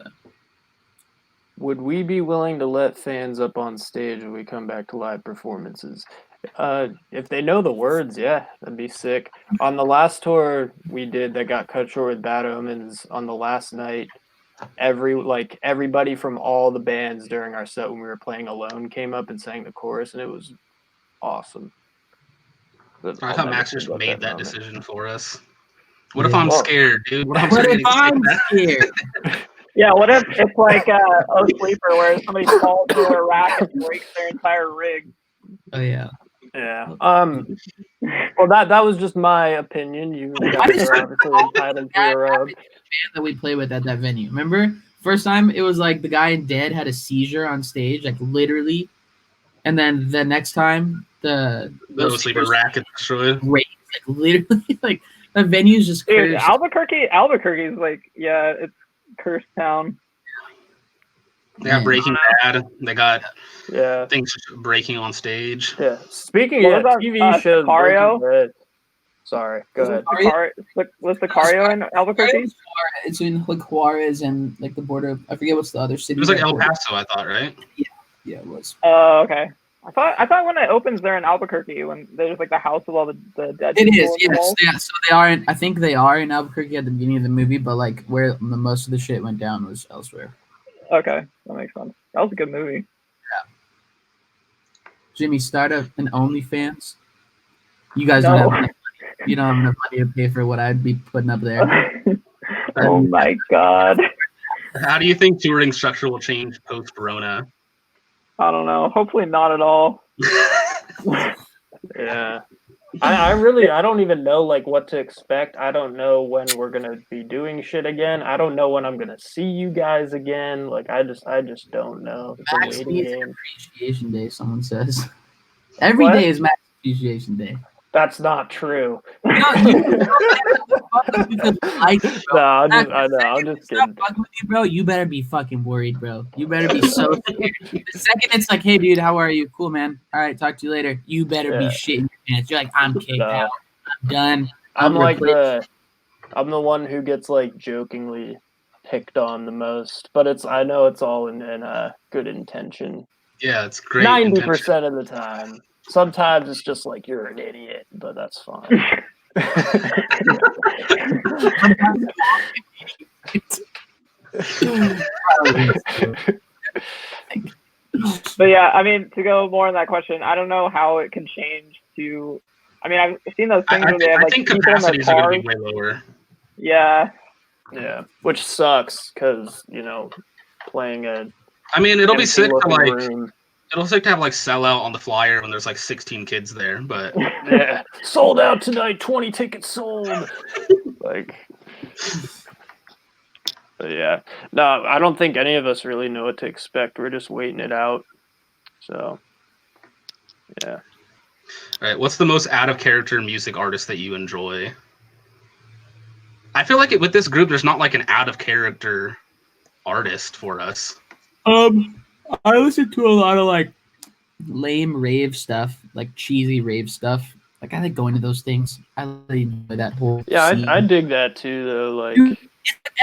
would we be willing to let fans up on stage when we come back to live performances? If they know the words, yeah, that'd be sick. On the last tour we did that got cut short with Bad Omens, on the last night, everybody from all the bands during our set when we were playing Alone came up and sang the chorus, and it was awesome. But I I'll thought never Max just forget made that moment. decision for us. What if I'm scared, dude? What if I'm scared? Yeah, what if it's like a sleeper where somebody falls through a rack and breaks their entire rig? Oh yeah. Yeah. Well, that was just my opinion. You guys are obviously entitled to your own. That we play with at that venue. Remember, first time it was like the guy in Dead had a seizure on stage, like literally, and then the next time the sleeper rack and destroyed. Great, like literally, like the venue's just dude, cursed. Albuquerque's like it's cursed town. They got Breaking Bad. They got Yeah. Things breaking on stage. Yeah. Speaking of TV shows, Sicario? Sorry, go ahead. Was Sicario in Albuquerque? It's in like Juarez and like the border of, I forget what's the other city. It was like El Paso, I thought, right? Yeah, it was. Oh, okay. I thought when it opens there in Albuquerque, when there's like the house with all the dead it people. It is, yes. Yeah, so they are I think they are in Albuquerque at the beginning of the movie, but like where the most of the shit went down was elsewhere. Okay, that makes sense. That was a good movie. Yeah. Jimmy, start an OnlyFans. You guys don't have enough, you don't have enough money to pay for what I'd be putting up there. Oh my god. How do you think touring structure will change post-Corona? I don't know. Hopefully not at all. Yeah. I don't even know like what to expect. I don't know when we're gonna be doing shit again. I don't know when I'm gonna see you guys again. Like I just don't know. It's Max a waiting needs game. Appreciation Day, someone says. Every day is Max Appreciation Day. That's not true. I'm just kidding. Bro, you better be fucking worried, bro. You better be so scared. The second it's like, hey, dude, how are you? Cool, man. All right, talk to you later. You better be shitting your pants. You're like, I'm kicked out. I'm done. I'm the one who gets like jokingly picked on the most, but I know it's all in good intention. Yeah, it's great. 90% of the time. Sometimes it's just like you're an idiot, but that's fine. But yeah, I mean, to go more on that question, I don't know how it can change to. I mean, I've seen those things where they have like people in their capacities are cars. going to be way lower. Yeah. Yeah, which sucks because playing a. I mean, it'll be sick to like. Room. It'll sick to have like sell out on the flyer when there's like 16 kids there, but yeah, sold out tonight, 20 tickets sold. Like, but yeah, no, I don't think any of us really know what to expect. We're just waiting it out. So, yeah. All right, what's the most out of character music artist that you enjoy? I feel like with this group, there's not like an out of character artist for us. I listen to a lot of like lame rave stuff, like cheesy rave stuff. Like I like going to those things. I really enjoy that whole. Yeah, I dig that too, though. Like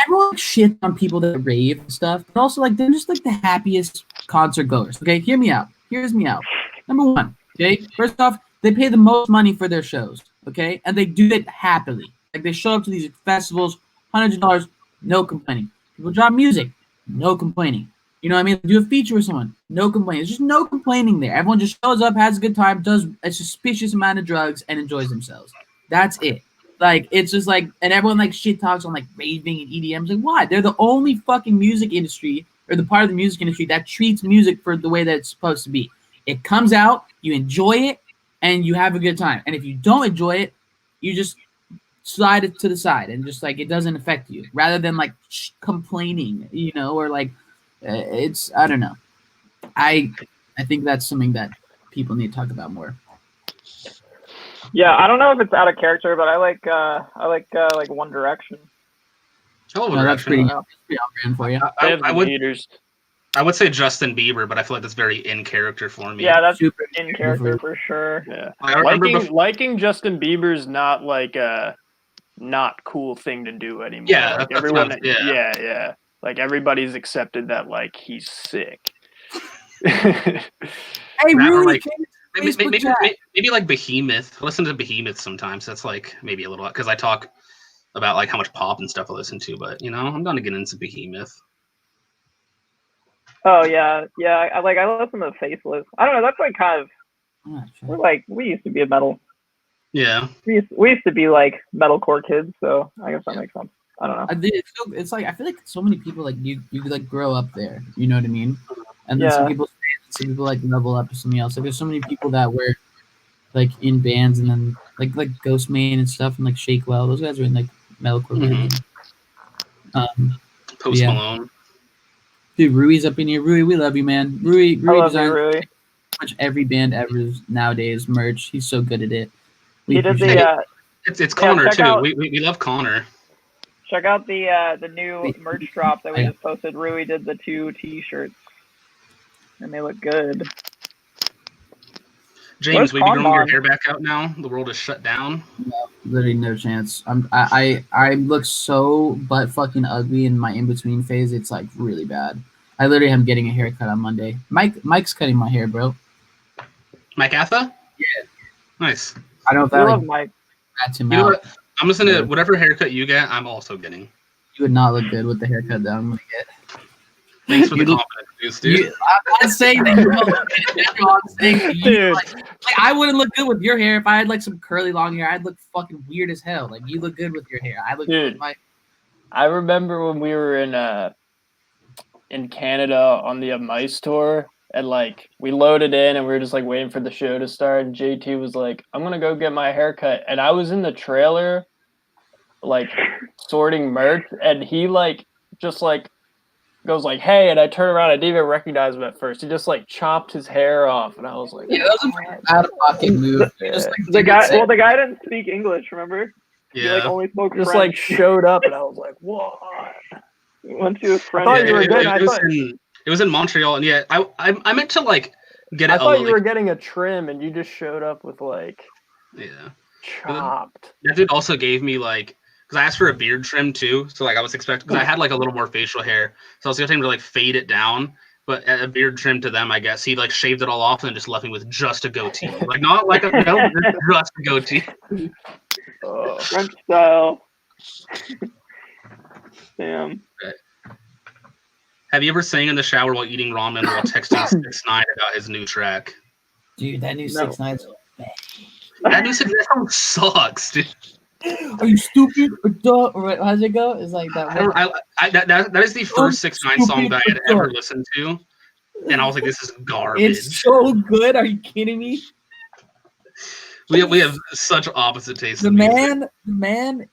everyone shit on people that rave and stuff, but also like they're just like the happiest concert goers. Okay, hear me out. Here's me out. Number one. Okay, first off, they pay the most money for their shows. okay? And they do it happily. Like they show up to these festivals, hundreds of dollars, no complaining. People drop music, no complaining. You know what I mean? Do a feature with someone, no complaining. There's just no complaining there. Everyone just shows up, has a good time, does a suspicious amount of drugs, and enjoys themselves. That's it. Like it's just like, and everyone like shit talks on like raving and EDMs. Like why? They're the only fucking music industry or the part of the music industry that treats music for the way that it's supposed to be. It comes out, you enjoy it, and you have a good time. And if you don't enjoy it, you just slide it to the side and just like it doesn't affect you, rather than like complaining, you know, or like it's I don't know. I think that's something that people need to talk about more. Yeah, I don't know if it's out of character, but I like One Direction. Oh, no, that's pretty on brand for you. I would say Justin Bieber, but I feel like that's very in character for me. Yeah, that's super in character for sure. Yeah, liking Justin Bieber's not like a not cool thing to do anymore. Yeah, like everyone. Yeah. Like everybody's accepted that like he's sick. Hey, really? Like, maybe like Behemoth. I listen to Behemoth sometimes. That's like maybe a little because I talk about like how much pop and stuff I listen to, but you know I'm gonna get into Behemoth. Oh yeah. I listen to Faceless. I don't know. That's like kind of we used to be a metal. Yeah. We used to be like metalcore kids, so I guess that makes sense. I don't know. It's like I feel like so many people like you like grow up there. You know what I mean? And then some people like level up to something else. Like there's so many people that were like in bands and then like Ghostman and stuff and like Shakewell. Those guys are in like metalcore bands. Post Malone. Dude, Rui's up in here. Rui, we love you, man. Rui designs pretty much every band ever nowadays merch. He's so good at it. He did the it's Connor too. We love Connor. Check out the new merch drop that we just posted. Rui did the 2 t-shirts, and they look good. James, will you be growing your hair back out now? The world is shut down. No, literally no chance. I look so butt fucking ugly in my in between phase. It's like really bad. I literally am getting a haircut on Monday. Mike's cutting my hair, bro. Mike Atha? Yeah. Nice. I don't know if that love Mike. That's him. You know what? I'm just gonna whatever haircut you get, I'm also getting. You would not look good with the haircut that I'm gonna get. Thanks for the confidence boost, dude. I'm not saying that you don't look good. I'm saying that you like I wouldn't look good with your hair if I had like some curly long hair. I'd look fucking weird as hell. Like you look good with your hair. I look good with my. I remember when we were in Canada on the Mice tour, and like we loaded in and we were just like waiting for the show to start, and JT was like, "I'm gonna go get my haircut," and I was in the trailer, like sorting merch, and he like just like goes like, "Hey," and I turn around. I didn't even recognize him at first. He just like chopped his hair off, and I was like, "Yeah, that was a pretty out of pocket move." Just, like, the guy didn't speak English. Remember? Yeah. He like only spoke just French. Like showed up, and I was like, "What?" Once he was French. I thought you were good. It was in Montreal, and yeah, I meant to like get. I thought you were getting a trim, and you just showed up with like chopped. That dude also gave me like. Because I asked for a beard trim too, so like I was expecting, because I had like a little more facial hair, so I was expecting him to like fade it down. But a beard trim to them, I guess he like shaved it all off and then just left me with just a goatee, like not like just a goatee. French style. Damn. Okay. Have you ever sang in the shower while eating ramen while texting 6ix9ine about his new track? Dude, that new 6ix9ine so bad. That new 6ix9ine song sucks, dude. Are you stupid or dumb? Or how's it go? It's like that. That is the first 6ix9ine song that I had ever listened to, and I was like, "This is garbage." It's so good. Are you kidding me? We have such opposite tastes. The man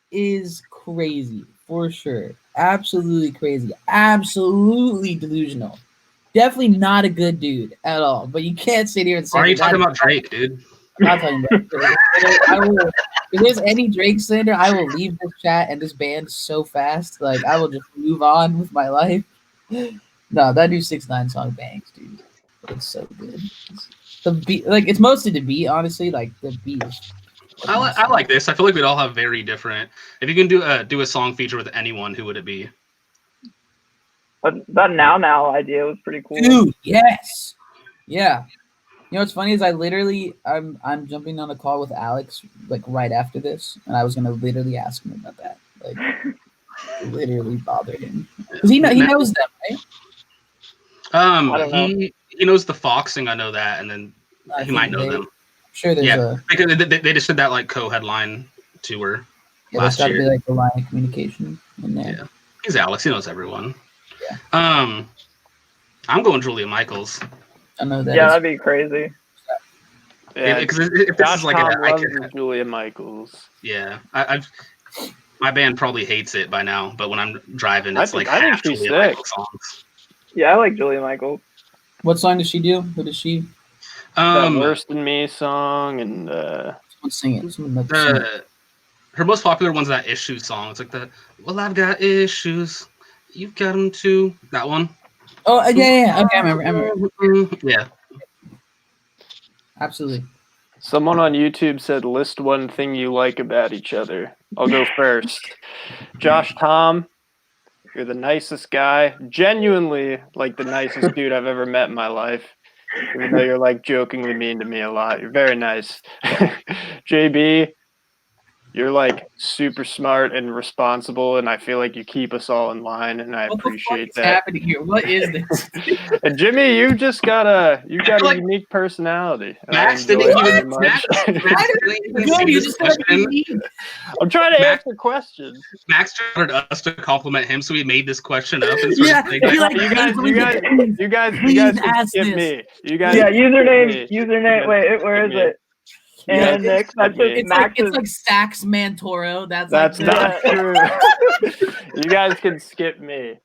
is crazy for sure. Absolutely crazy. Absolutely delusional. Definitely not a good dude at all. But you can't sit here and say. Why are you talking about Drake, dude? I'm not talking about Drake. If there's any Drake slander, I will leave this chat and this band so fast. Like I will just move on with my life. No, that new 6ix9ine song bangs, dude. It's so good. The beat, like it's mostly the beat, honestly. Like the beat. I like this. I feel like we'd all have very different. If you can do a song feature with anyone, who would it be? That now idea was pretty cool. Dude, yes, yeah. You know what's funny is I'm jumping on a call with Alex like right after this, and I was gonna literally ask him about that. Like, literally bother him because he knows them, right? I don't know. He knows the Foxing. I know that, and then he might know them. I'm sure there's because they just did that like co-headline tour last there's year. Be like a line of communication in there. Yeah, he's Alex. He knows everyone. Yeah. I'm going Julia Michaels. I know that. Yeah, that'd be crazy. Yeah, because if this is like loves Julia Michaels. Yeah, my band probably hates it by now, but when I'm driving, it's I think she's Julia sick. Michaels songs. Yeah, I like Julia Michaels. What song does she do? Who does she? That Worse Than Me song and Someone sing it. Someone sing it. Her most popular one's that Issue song. It's like well, I've got issues. You've got them too. That one. Oh, yeah. Okay, I remember. Yeah. Absolutely. Someone on YouTube said, list one thing you like about each other. I'll go first. Josh Tom, you're the nicest guy. Genuinely, like, the nicest dude I've ever met in my life. Even though you're, like, jokingly mean to me a lot. You're very nice. JB, you're, like, super smart and responsible, and I feel like you keep us all in line, and I appreciate that. What's happening here? What is this? And Jimmy, you got a unique personality. Max didn't even I'm trying to answer questions. Max wanted us to compliment him, so he made this question up. And you guys can skip me. You guys, username. Wait, where is it? And Nick, it's like Sax Mantoro. That's not true. You guys can skip me.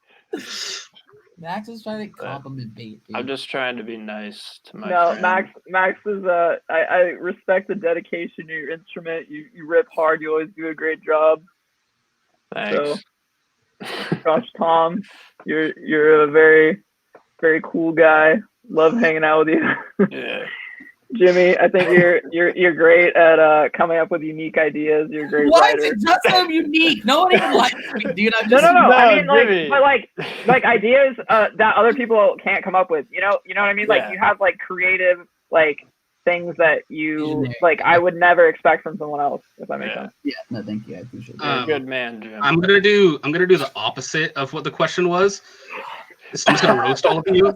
Max is trying to compliment bait. Dude. I'm just trying to be nice to my friend. Max is I respect the dedication to your instrument. You rip hard. You always do a great job. Thanks. So, gosh, Tom, you're a very, very cool guy. Love hanging out with you. Yeah. Jimmy, I think you're great at coming up with unique ideas. You're a great writer. Why is it just so unique? No one even likes me, dude. No. I mean, like ideas that other people can't come up with. You know what I mean? Like you have like creative like things that you like. I would never expect from someone else. If that makes sense. Yeah. No, thank you. I appreciate that. You're a good man, Jim. I'm gonna do the opposite of what the question was. So I'm just gonna roast all of you.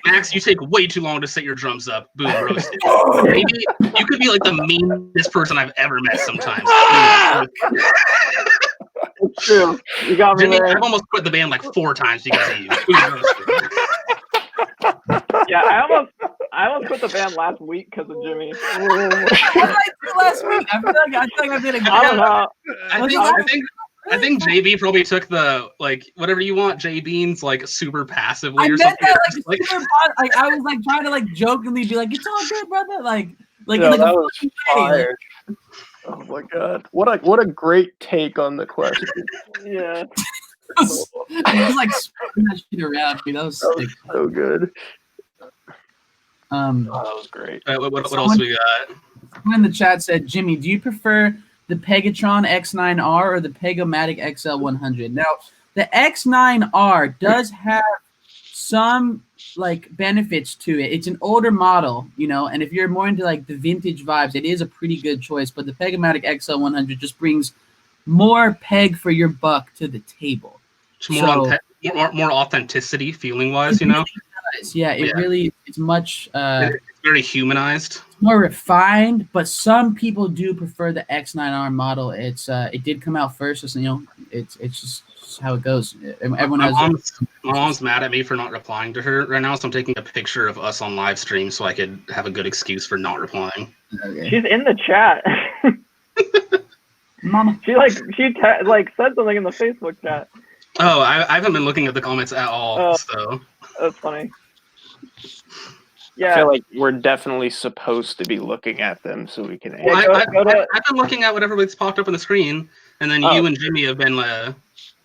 Max, you take way too long to set your drums up. Boom, roasted. Maybe you could be like the meanest person I've ever met sometimes. It's true. You got me. Jimmy, I've almost quit the band like 4 times because of you. Yeah, I almost quit the band last week because of Jimmy. What did I do last week? I feel like I've been a I don't know. I think JB probably took the like whatever you want J Beans like super passively or meant something. That, like, super like I was like trying to like jokingly be like, it's all good, brother. Like that was fire. Oh my god. What a great take on the question. Yeah. I was like spinning that shit around. Dude, that was sick. So good. Oh, that was great. What else we got? Someone in the chat said, Jimmy, do you prefer the Pegatron X9R or the Pegomatic XL100? Now, the X9R does have some like benefits to it. It's an older model, you know, and if you're more into like the vintage vibes, it is a pretty good choice. But the Pegomatic XL100 just brings more peg for your buck to the table. It's more authenticity, feeling wise, you know. Yeah, it's much. It's very humanized. It's more refined, but some people do prefer the X9R model. It did come out first, so, you know. It's just how it goes. Everyone my mom's mad at me for not replying to her right now, so I'm taking a picture of us on live stream so I could have a good excuse for not replying. Okay. She's in the chat. Mama, she said something in the Facebook chat. Oh, I haven't been looking at the comments at all. So that's funny. Yeah, I feel like we're definitely supposed to be looking at them so we can. Well, I've been looking at whatever's popped up on the screen, and then you and Jimmy have been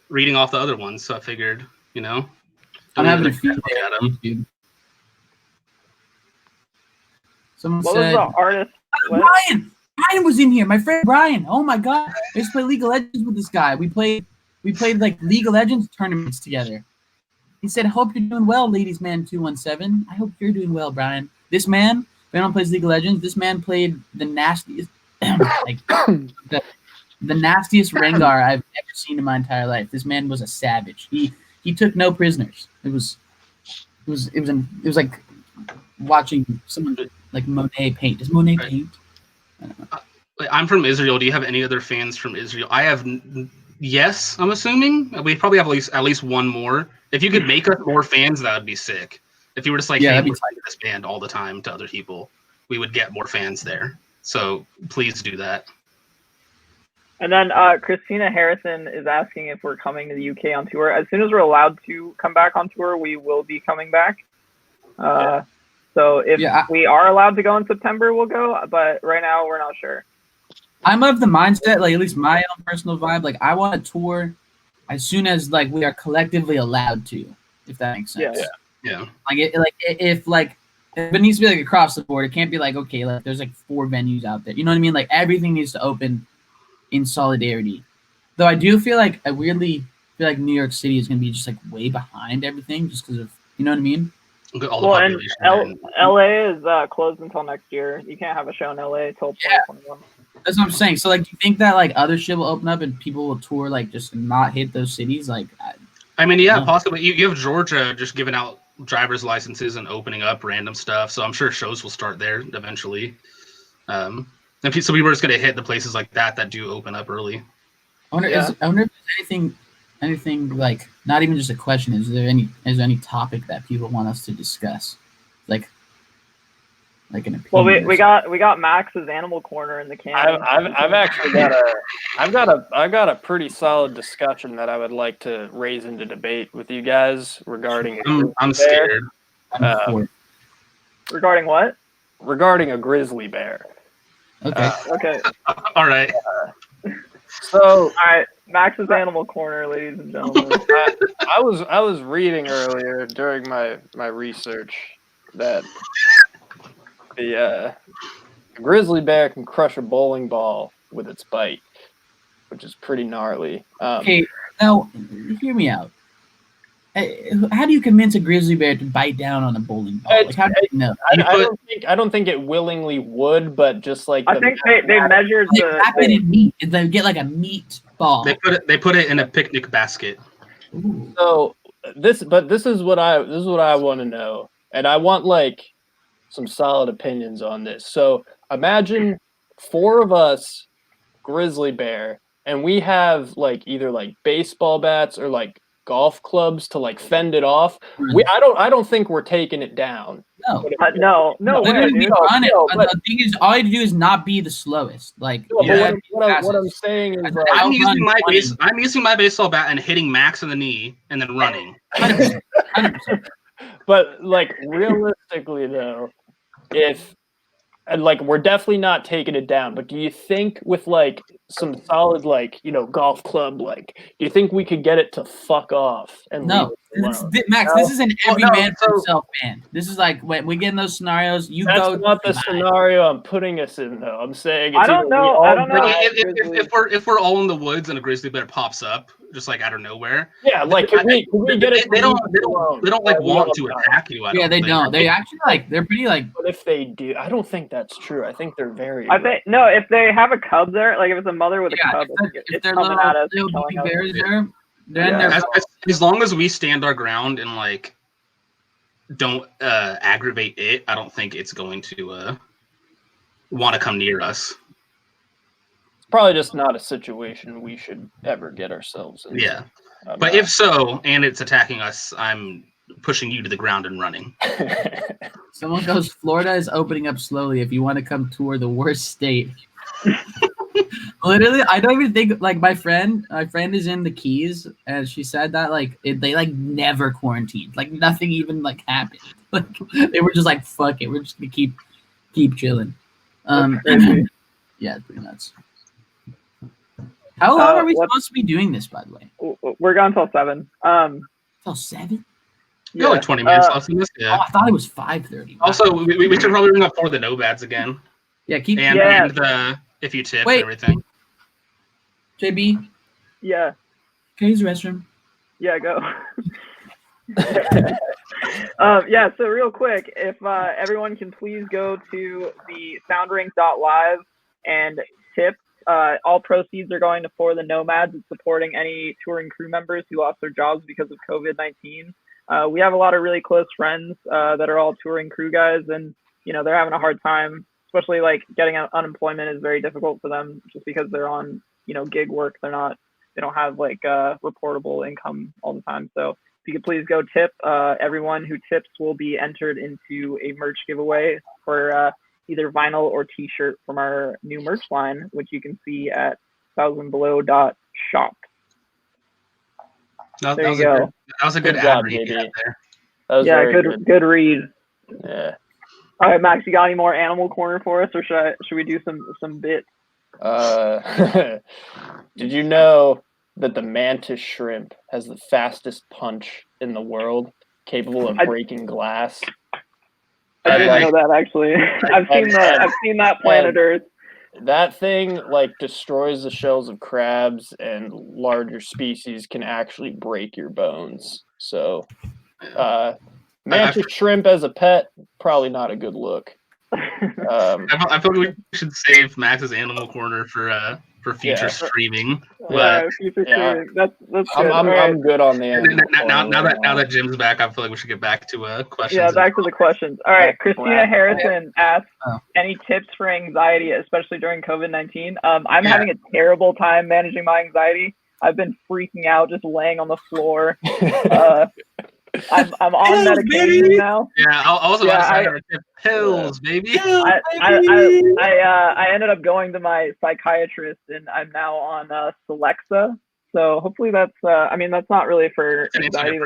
reading off the other ones. So I figured, you know, I'm having a feed there at them. Someone said, "What was the artist?" Brian was in here. My friend Brian. Oh my god, I used to play League of Legends with this guy. We played like League of Legends tournaments together. He said, "Hope you're doing well, ladies man 217. I hope you're doing well, Brian." this man, if anyone plays League of Legends, this man played the nastiest, like the nastiest Rengar I've ever seen in my entire life. This man was a savage. He took no prisoners. It was like watching someone like Monet paint. Does Monet paint? I don't know. I'm from Israel. Do you have any other fans from Israel? I have. Yes, I'm assuming we probably have at least one more. If you could make us more fans, that would be sick. If you were just like, hey, we're playing this band all the time to other people, we would get more fans there. So please do that. And then Christina Harrison is asking if we're coming to the UK on tour. As soon as we're allowed to come back on tour, we will be coming back. So if we are allowed to go in September, we'll go. But right now, we're not sure. I'm of the mindset, like at least my own personal vibe, like I want to tour as soon as like we are collectively allowed to, if that makes sense. Yeah. Like if it needs to be like across the board. It can't be like, okay, like there's like 4 venues out there. You know what I mean? Like everything needs to open in solidarity. Though I do feel like I weirdly feel like New York City is gonna be just like way behind everything just because of, you know what I mean? Well, and LA is closed until next year. You can't have a show in LA until 2021. That's what I'm saying. So, like, do you think that, like, other shit will open up and people will tour, like, just not hit those cities? Like, I mean, yeah, possibly. You have Georgia just giving out driver's licenses and opening up random stuff. So I'm sure shows will start there eventually. And so we were just going to hit the places like that do open up early. I wonder if there's anything, like, not even just a question. Is there any topic that people want us to discuss? Like an opinion. Well, we got Max's Animal Corner in the can. I've actually got a pretty solid discussion that I would like to raise into debate with you guys regarding. I'm scared. Regarding what? Regarding a grizzly bear. Okay. Okay. All right. All right, Max's Animal Corner, ladies and gentlemen. I was reading earlier during my research that the grizzly bear can crush a bowling ball with its bite, which is pretty gnarly. Okay, now hear me out. How do you convince a grizzly bear to bite down on a bowling ball? Like, how do you know? I don't think it willingly would, but just like I think they measured they wrap it in meat. They get like a meat ball. They put it in a picnic basket. Ooh. So this is what I want to know, and I want like some solid opinions on this. So imagine 4 of us, grizzly bear, and we have like either like baseball bats or like golf clubs to like fend it off. I don't think we're taking it down. No. The thing is, all you have to do is not be the slowest. Like, what I'm saying is, I'm using my baseball bat and hitting Max in the knee and then running. 100%. But like realistically though, if and like we're definitely not taking it down, but do you think with like some solid like golf club, like do you think we could get it to fuck off? And no, Max, this is an every man for himself band. This is like when we get in those scenarios, that's not the scenario I'm putting us in though. I'm saying I don't know. If we're all in the woods and a grizzly bear pops up just like out of nowhere. Yeah, like can we get it? They don't like want to attack you. They don't. They actually like they're pretty like. But if they do, I don't think that's true. I think they're very. I think no. If they have a cub there, like if it's a mother with a cub, if they're little bears there, then they're as long as we stand our ground and like don't aggravate it, I don't think it's going to want to come near us. Probably just not a situation we should ever get ourselves in. Yeah. But if so, and it's attacking us, I'm pushing you to the ground and running. Someone goes, Florida is opening up slowly if you want to come tour the worst state. Literally, I don't even think, like, my friend is in the Keys, and she said that, like, they, like, never quarantined. Like, nothing even, like, happened. Like, they were just like, fuck it, we're just gonna keep chilling. Yeah, it's pretty nuts. How long are we supposed to be doing this, by the way? We're going till 7. Till 7? Yeah, like 20 minutes left in this. Yeah. Oh, I thought it was 5:30. Wow. Also, we should probably bring up for the nomads again. Yeah, and the if you tip and everything. JB. Yeah. Can I use the restroom? Yeah, go. Yeah, so real quick, if everyone can please go to the soundrink.live and tip. All proceeds are going for the Nomads. It's supporting any touring crew members who lost their jobs because of COVID-19. We have a lot of really close friends that are all touring crew guys, and they're having a hard time, especially like getting unemployment is very difficult for them just because they're on gig work. They don't have like reportable income all the time. So if you could please go tip, everyone who tips will be entered into a merch giveaway for either vinyl or t-shirt from our new merch line, which you can see at thousandbelow.shop. There you go. That was a good job, ad JB. There. Yeah, good read. Yeah. All right, Max, you got any more animal corner for us, or should we do some bits? Did you know that the mantis shrimp has the fastest punch in the world, capable of breaking glass? I didn't know that actually. I've seen that Planet Earth. That thing like destroys the shells of crabs, and larger species can actually break your bones. So, mantis shrimp as a pet, probably not a good look. I feel like we should save Max's animal corner for future streaming. Future streaming. That's good. I'm good on the animal corner. Now that Jim's back, I feel like we should get back to questions. Yeah, back to the questions. All right, Christina Harrison asked, any tips for anxiety, especially during COVID-19? I'm having a terrible time managing my anxiety. I've been freaking out, just laying on the floor. I'm on medication now. Yeah, I was about to say pills, baby. I ended up going to my psychiatrist, and I'm now on Celexa. So hopefully that's that's not really for anxiety,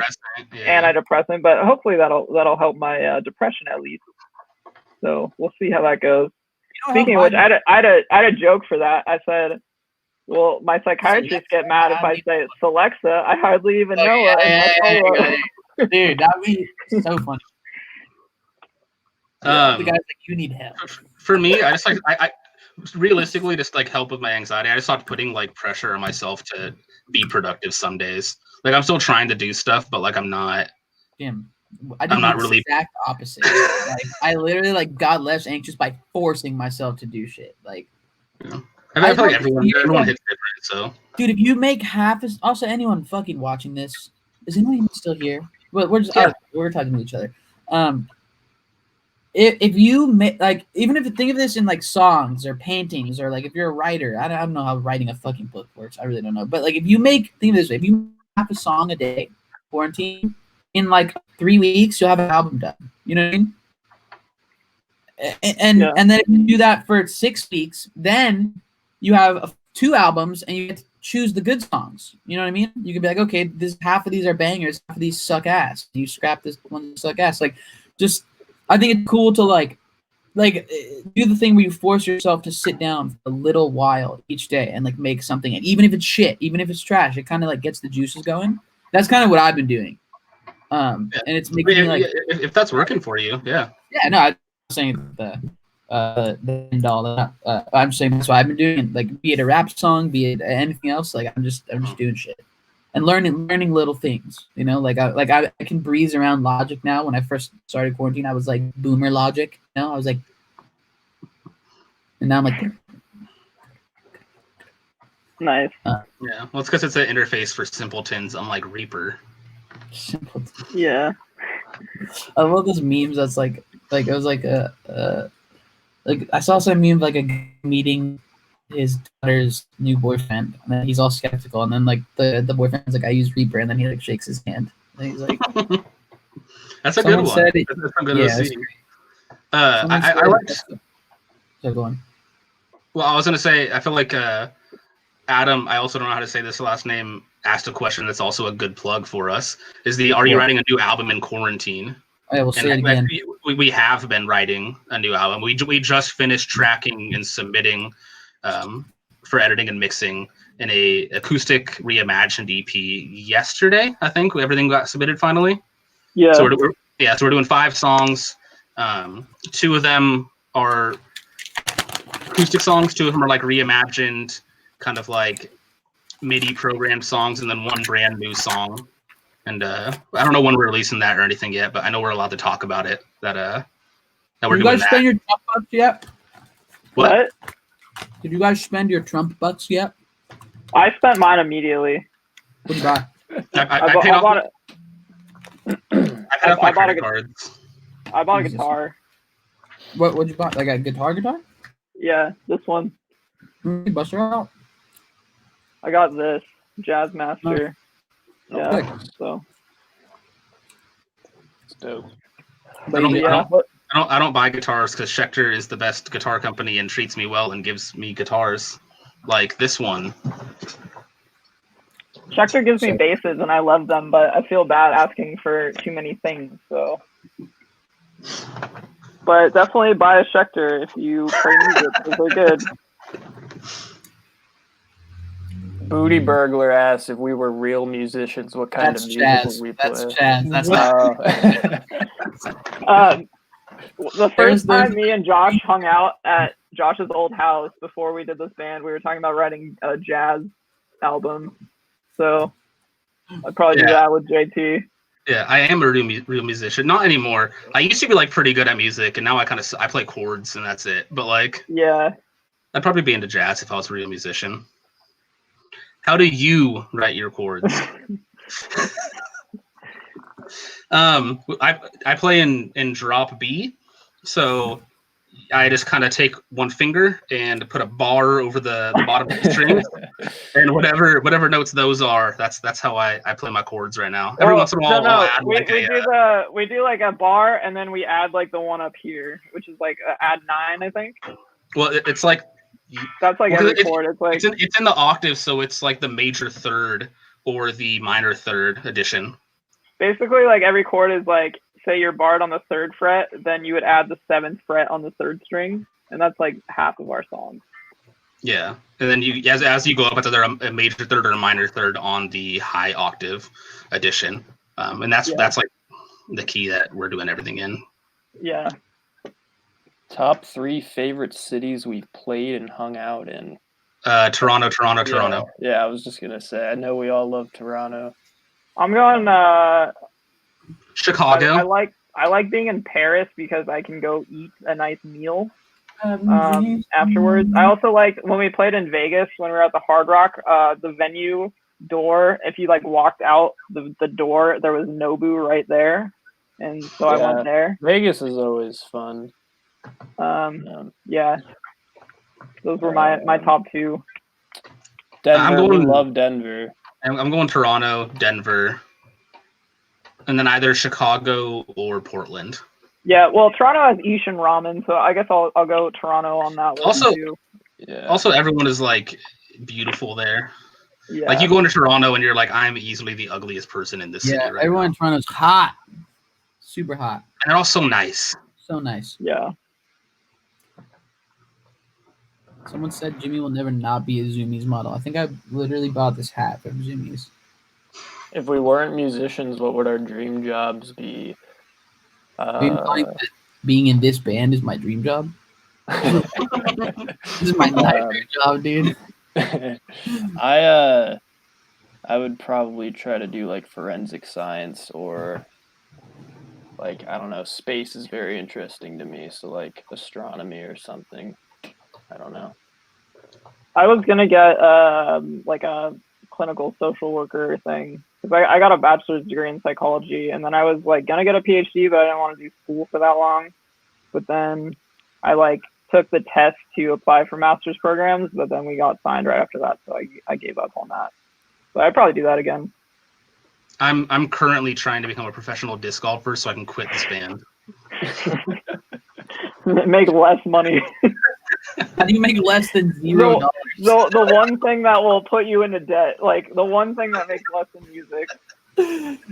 antidepressant, but hopefully that'll help my depression at least. So we'll see how that goes. Speaking of which, I had a joke for that. I said, well, my psychiatrists get mad if I say Celexa. I hardly even know her. Dude, that'd be so funny. The guy's like, you need help. For me, I just I realistically just like help with my anxiety. I just stopped putting like pressure on myself to be productive some days. Like I'm still trying to do stuff, but like I'm not. Jim, I'm not really exact opposite. Like I literally like got less anxious by forcing myself to do shit. Like I feel like everyone hits different. So dude, if you make half as also anyone fucking watching this, is anyone even still here? Well, we're just we're talking to each other. If you make like, even if you think of this in like songs or paintings, or like if you're a writer, I don't know how writing a fucking book works. I really don't know. But like if you think of this way, if you make half a song a day, quarantine, in like 3 weeks, you'll have an album done. You know what I mean? And then if you do that for 6 weeks, then you have 2 albums, and you get to choose the good songs. You know what I mean? You can be like, okay, half of these are bangers, half of these suck ass. You scrap this one suck ass. Like, just I think it's cool to like do the thing where you force yourself to sit down for a little while each day and like make something. And even if it's shit, even if it's trash, it kind of like gets the juices going. That's kind of what I've been doing. And it's making me like, if that's working for you, yeah. No, I'm saying the end all. I'm just saying that's what I've been doing. Like, be it a rap song, be it anything else. Like, I'm just doing shit and learning little things. You know, I can breeze around Logic now. When I first started quarantine, I was like boomer Logic. You know, I was like, and now I'm like, nice. Yeah, well, it's because it's an interface for simpletons, unlike Reaper. Yeah. I love those memes. That's like it was like like I saw some meme like a meeting his daughter's new boyfriend, and then he's all skeptical, and then like the boyfriend's like, I use Reaper, and then he like shakes his hand, and he's like, that's a good one. That's good to see. I like. So go on. Well, I was gonna say, I feel like Adam, I also don't know how to say this last name, asked a question that's also a good plug for us. Are you writing a new album in quarantine? I will say it again. We have been writing a new album. We just finished tracking and submitting for editing and mixing in a acoustic reimagined EP yesterday. I think everything got submitted finally. Yeah. So we're doing 5 songs. 2 of them are acoustic songs. 2 of them are like reimagined, kind of like MIDI programmed songs, and then 1 brand new song. And I don't know when we're releasing that or anything yet, but I know we're allowed to talk about it. That we're Did you doing guys spend that. your Trump bucks yet? What? Did you guys spend your Trump bucks yet? I spent mine immediately. What did you buy? I paid off. I paid off my I bought credit cards. I bought a guitar. What'd you buy? Like a guitar? Yeah, this one. Bust her out. I got this Jazz Master. Yeah, Good. so. It's dope. I don't buy guitars because Schecter is the best guitar company and treats me well and gives me guitars like this one. Schecter gives me basses and I love them, but I feel bad asking for too many things. So, but definitely buy a Schecter if you play music because they're good. Booty Burglar asks if we were real musicians, what kind of music would we play? That's Chaz. That's not. The first time me and Josh hung out at Josh's old house before we did this band, we were talking about writing a jazz album. So I'd probably do that with JT. Yeah, I am a real musician. Not anymore. I used to be like pretty good at music, and now I play chords and that's it. But like, yeah, I'd probably be into jazz if I was a real musician. How do you write your chords? I play in drop B, so I just kind of take one finger and put a bar over the bottom of the string, and whatever notes those are, that's how I play my chords right now. Every once in a while, I'll add we do like a bar, and then we add like the one up here, which is like add 9, I think. Well, it's like that's like every chord. It's like it's in the octave, so it's like the major third or the minor third addition. Basically, like every chord is like, say you're barred on the 3rd fret, then you would add the 7th fret on the 3rd string, and that's like half of our song. Yeah, and then you as you go up, it's either a major third or a minor third on the high octave addition, and that's like the key that we're doing everything in. Yeah. Top 3 favorite cities we've played and hung out in. Toronto. Yeah, I was just gonna say. I know we all love Toronto. I'm going Chicago. I like being in Paris because I can go eat a nice meal afterwards. I also like when we played in Vegas when we were at the Hard Rock, the venue door, if you like walked out the door, there was Nobu right there. And so I went there. Vegas is always fun. Yeah. Those were my top 2. Denver, we love Denver. I'm going Toronto, Denver, and then either Chicago or Portland. Yeah, well, Toronto has Ishin Ramen, so I guess I'll go Toronto on that one too. Also, everyone is like beautiful there. Yeah. Like you go into Toronto and you're like, I'm easily the ugliest person in this city. Right everyone now. in Toronto's hot, super hot, and they're all so nice. So nice. Yeah. Someone said Jimmy will never not be a Zoomies model. I think I literally bought this hat from Zoomies. If we weren't musicians, what would our dream jobs be? Being in this band is my dream job. This is my nightmare job, dude. I would probably try to do like forensic science or like, I don't know, space is very interesting to me. So like astronomy or something. I don't know. I was going to get like a clinical social worker thing. Because I got a bachelor's degree in psychology, and then I was like going to get a PhD, but I didn't want to do school for that long. But then I like took the test to apply for master's programs, but then we got signed right after that, so I gave up on that. But I'd probably do that again. I'm currently trying to become a professional disc golfer so I can quit this band. Make less money. How do you make less than $0? The one thing that will put you into debt, like the one thing that makes less than music.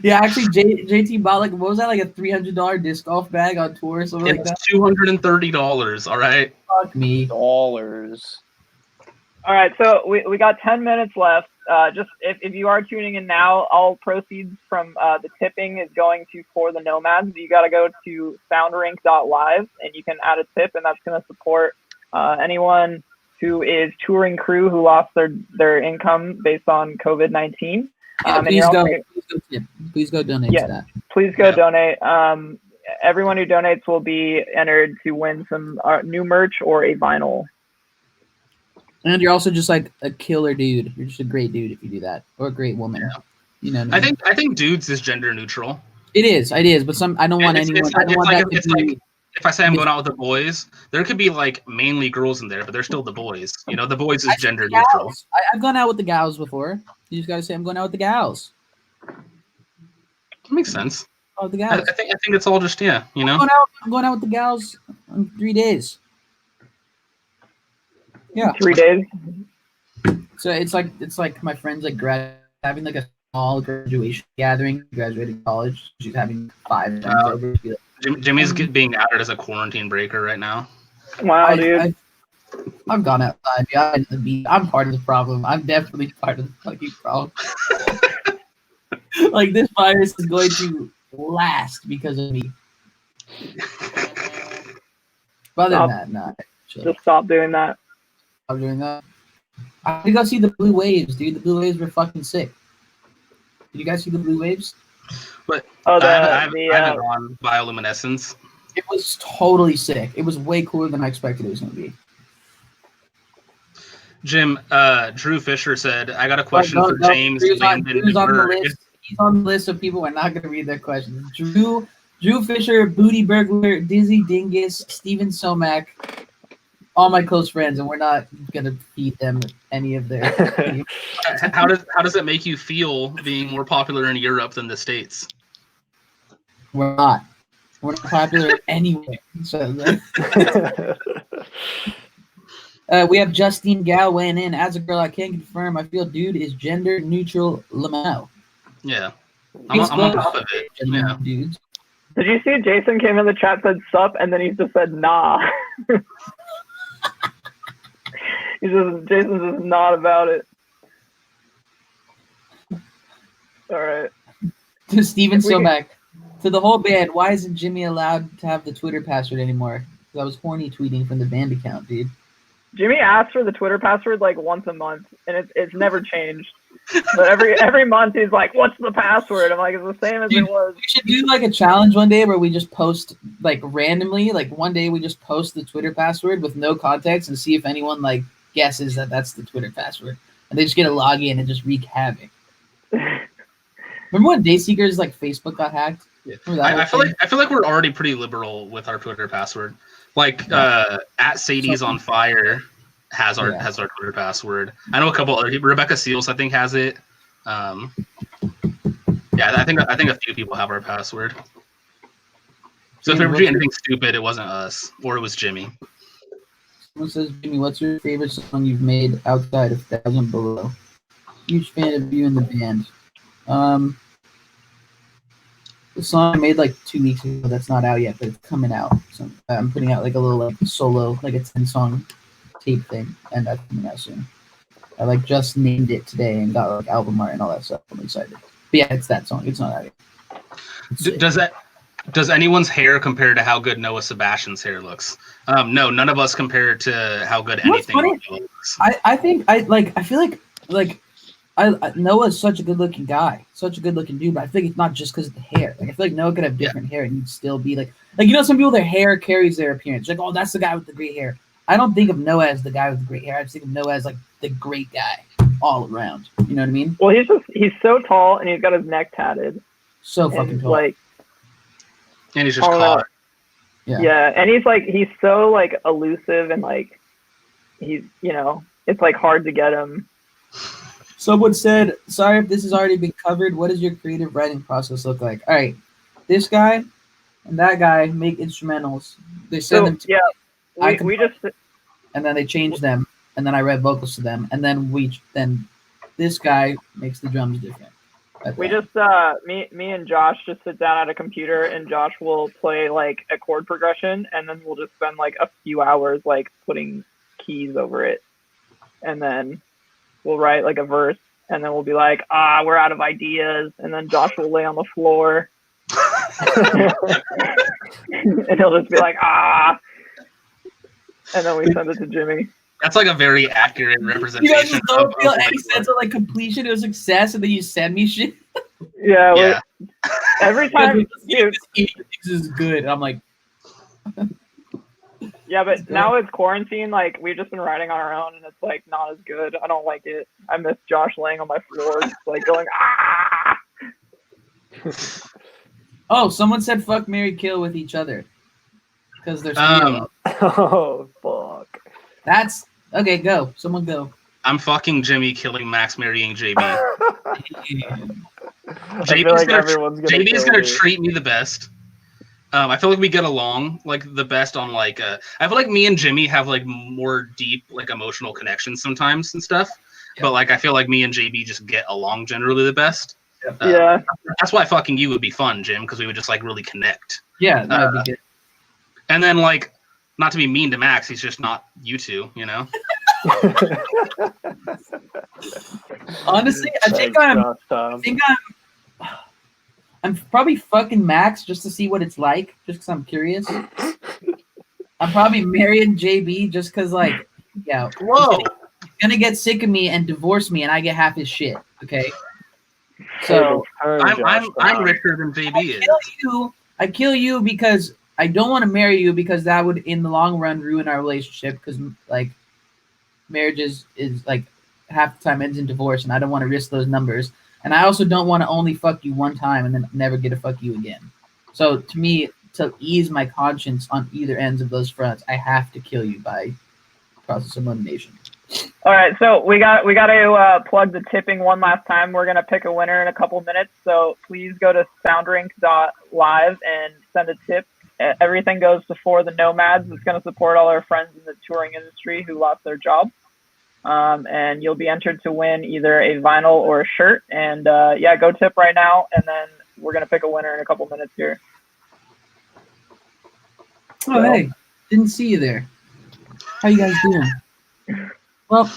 Yeah, actually, JT bought like, what was that, like a $300 disc golf bag on tour or something like that? It's $230. All right. Fuck me. Dollars. All right, so we got 10 minutes left. Just if you are tuning in now, all proceeds from the tipping is going to For the Nomads. You got to go to soundrink.live and you can add a tip, and that's going to support anyone who is touring crew who lost their income based on COVID-19. Please go donate to that. Please go donate. Everyone who donates will be entered to win some new merch or a vinyl. And you're also just like a killer dude. You're just a great dude if you do that, or a great woman. Yeah. You know what I mean? I think dudes is gender neutral. It is, but I don't want anyone. I don't want that to be. If I say I'm going out with the boys, there could be like mainly girls in there, but they're still the boys. You know, the boys is gender neutral. I've gone out with the gals before. You just gotta say I'm going out with the gals. That makes sense. Oh, the gals. I think it's all just you know. I'm going out with the gals in 3 days. Yeah, 3 days. So it's like my friends like having like a small graduation gathering, graduating college. She's having 5 friends over. Jimmy's being outed as a quarantine breaker right now. Wow, dude. I've gone outside. Yeah, I'm part of the problem. I'm definitely part of the fucking problem. Like, this virus is going to last because of me. But other than that, nah. Just stop doing that. Stop doing that. I think I'll see the blue waves, dude. The blue waves were fucking sick. Did you guys see the blue waves? But I haven't on bioluminescence. It was totally sick. It was way cooler than I expected it was going to be. Jim, Drew Fisher said, I got a question for James. Drew's on the list. He's on the list of people we're not going to read their questions. Drew Fisher, Booty Burglar, Dizzy Dingus, Steven Somack, all my close friends, and we're not going to feed them any of their... How does it make you feel being more popular in Europe than the States? We're not. We're not popular anywhere. So, we have Justine Gal weighing in. As a girl, I can't confirm. I feel dude is gender neutral. Lamau. Yeah. I'm on top of it. Yeah. Dudes. Did you see Jason came in the chat, said sup, and then he just said nah. Jason's just not about it. All right. To Steven Somack. To the whole band, why isn't Jimmy allowed to have the Twitter password anymore? Because I was horny tweeting from the band account, dude. Jimmy asks for the Twitter password like once a month, and it's never changed. But every month he's like, "What's the password?" I'm like, "It's the same as it was." We should do like a challenge one day where we just post like randomly, like one day we just post the Twitter password with no context and see if anyone like guesses that that's the Twitter password, and they just get a login and just wreak havoc. Remember when Dayseekers like Facebook got hacked? Yeah. I feel like we're already pretty liberal with our Twitter password. Like at Sadie's on fire has our Twitter password. I know a couple other people. Rebecca Seals I think has it. Yeah, I think a few people have our password. So if we were doing anything stupid, it wasn't us, or it was Jimmy. Someone says, Jimmy, what's your favorite song you've made outside of 1,000 Below? Huge fan of you and the band. The song I made like 2 weeks ago that's not out yet, but it's coming out. So I'm putting out like a little like solo, like a 10-song tape thing, and that's coming out soon. I like just named it today and got like album art and all that stuff. I'm excited. But yeah, it's that song. It's not out yet. Does anyone's hair compare to how good Noah Sebastian's hair looks? No, none of us compare to how good anything looks. I feel like Noah's such a good-looking guy, such a good-looking dude, but I think it's not just because of the hair. Like, I feel like Noah could have different hair and he'd still be like, you know, some people, their hair carries their appearance. Like, oh, that's the guy with the great hair. I don't think of Noah as the guy with the great hair. I just think of Noah as, like, the great guy all around. You know what I mean? Well, he's so tall and he's got his neck tatted. So fucking tall. Like, and he's just caught. Yeah, and he's so, like, elusive and, like, he's, you know, it's, like, hard to get him. Someone said, sorry if this has already been covered. What does your creative writing process look like? All right. This guy and that guy make instrumentals. They send them to me. We just... And then they change them. And then I write vocals to them. And then this guy makes the drums different. We just, me and Josh just sit down at a computer and Josh will play like a chord progression. And then we'll just spend like a few hours like putting keys over it. And then we'll write like a verse, and then we'll be like, we're out of ideas. And then Josh will lay on the floor. And he'll just be like, And then we send it to Jimmy. That's like a very accurate You representation. guys don't feel any sense of like completion or success, and then you send me shit. Yeah. Every time, dude. This is good. And I'm like, yeah, but now it's quarantine. Like we've just been writing on our own, and it's like not as good. I don't like it. I miss Josh laying on my floor, just like going ah. Oh, someone said fuck, marry, kill with each other because there's 3 of them. Oh fuck. That's okay. Go, someone go. I'm fucking Jimmy, killing Max, marrying JB. I feel like everyone's gonna JB is kill gonna me. treat me the best. I feel like we get along like the best on like. I feel like me and Jimmy have like more deep like emotional connections sometimes and stuff. Yeah. But like I feel like me and JB just get along generally the best. Yeah. That's why fucking you would be fun, Jim, because we would just like really connect. Yeah, that would be good. And then like, not to be mean to Max, he's just not you two, you know. Honestly, I think I'm probably fucking Max just to see what it's like, just because I'm curious. I'm probably marrying JB just because, like, yeah. Whoa. He's gonna get sick of me and divorce me, and I get half his shit. Okay. So I'm richer than JB is. I kill you because I don't want to marry you because that would, in the long run, ruin our relationship. Because like, marriage is like half the time ends in divorce, and I don't want to risk those numbers. And I also don't want to only fuck you one time and then never get to fuck you again. So to me, to ease my conscience on either ends of those fronts, I have to kill you by process of elimination. All right, so we got to plug the tipping one last time. We're gonna pick a winner in a couple minutes. So please go to soundrink.live and send a tip. Everything goes to For the Nomads. It's gonna support all our friends in the touring industry who lost their jobs. And you'll be entered to win either a vinyl or a shirt. And yeah, go tip right now, and then we're gonna pick a winner in a couple minutes here. Oh, hey, didn't see you there. How you guys doing? Well,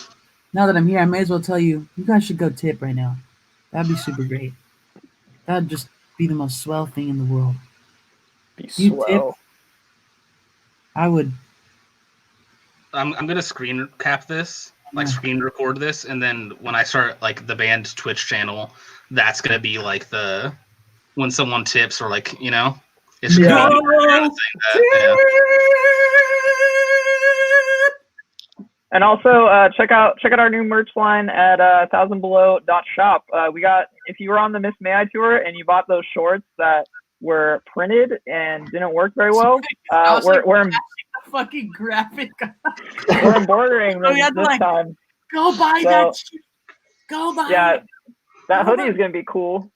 now that I'm here, I may as well tell you, you guys should go tip right now. That'd be super great. That'd just be the most swell thing in the world. Be swell. Tip, I would. I'm gonna screen cap this, like screen record this, and then when I start like the band's Twitch channel, that's gonna be like the when someone tips or like it's yeah. And also check out our new merch line at 1000below.shop. We got, if you were on the Miss May I tour and you bought those shorts that were printed and didn't work very well, we're fucking graphic. We're embroidering them this time. Go buy that shit. Go buy it. That hoodie is gonna be cool.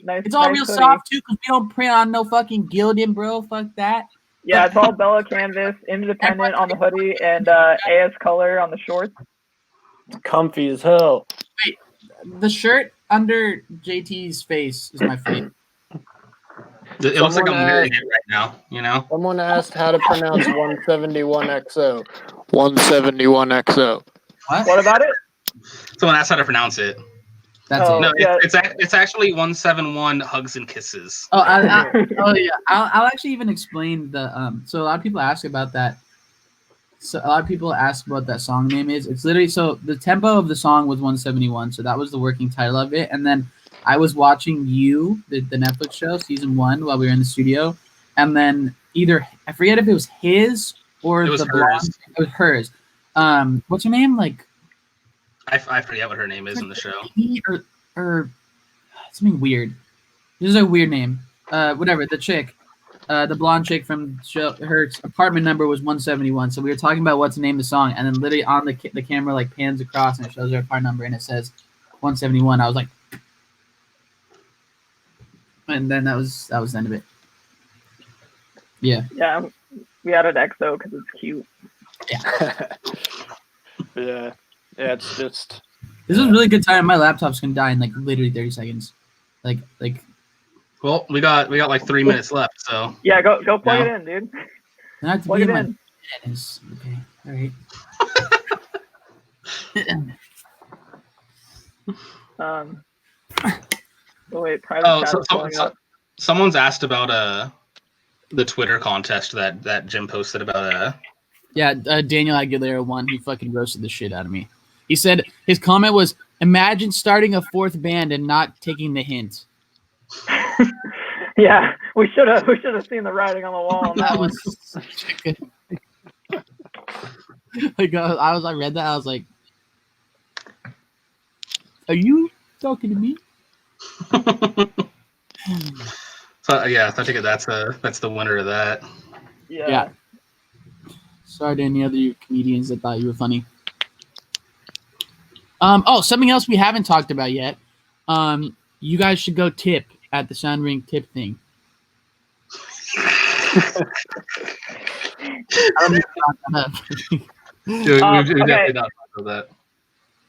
Nice, it's all nice real hoodie. soft too, because we don't print on no fucking gilding, bro. Fuck that. Yeah, it's all Bella canvas, independent on the hoodie, and AS color on the shorts. Comfy as hell. Wait, the shirt under JT's face is my favorite. It looks like I'm wearing it right now, Someone asked how to pronounce 171XO. 171XO. What about it? Someone asked how to pronounce it. That's it. No, it's actually 171 hugs and kisses. Oh, yeah. I'll actually even explain the So a lot of people ask about that. So a lot of people ask what that song name is. It's literally, so the tempo of the song was 171, so that was the working title of it. And then I was watching the Netflix show season 1 while we were in the studio, and then I forget if it was his or it was the hers. blonde. It was hers. What's her name? Like. I forget what her name is in the show. Or something weird. This is a weird name. Whatever, the chick. The blonde chick from the show, her apartment number was 171. So we were talking about what to name the song, and then literally on the camera like pans across and it shows her apartment number and it says 171. I was like, and then that was the end of it. Yeah. Yeah, we added XO because it's cute. Yeah. Yeah. Yeah, it's just. This was a really good time. My laptop's gonna die in like literally 30 seconds. Like. Well, we got like 3 minutes left, so. Yeah, go plug it in, dude. I have to plug be it in. Okay. All right. Wait, private chat. Someone's asked about the Twitter contest that Jim posted about Yeah, Daniel Aguilera won. He fucking roasted the shit out of me. He said his comment was, "Imagine starting a fourth band and not taking the hint." Yeah, we should have seen the writing on the wall on that one. Like I read that, I was like, "Are you talking to me?" So yeah, I think that's the winner of that. Yeah. Sorry to any other comedians that thought you were funny. Oh, something else we haven't talked about yet. You guys should go tip at the Sound Rink tip thing. I don't need to talk that up. We've Okay. definitely not talked about that.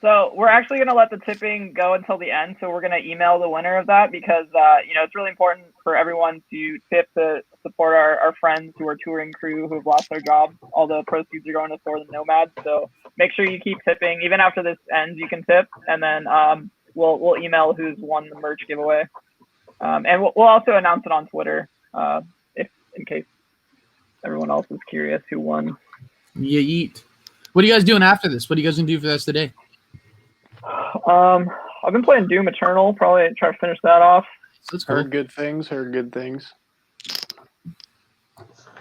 So we're actually going to let the tipping go until the end. So we're going to email the winner of that because, it's really important for everyone to tip to support our friends who are touring crew who have lost their jobs. All the proceeds are going to Sword and Nomad. So make sure you keep tipping. Even after this ends, you can tip. And then we'll email who's won the merch giveaway. And we'll also announce it on Twitter in case everyone else is curious who won. Yeah, eat. What are you guys doing after this? What are you guys going to do for the rest of the day? I've been playing Doom Eternal. Probably try to finish that off. That's cool. Heard good things. I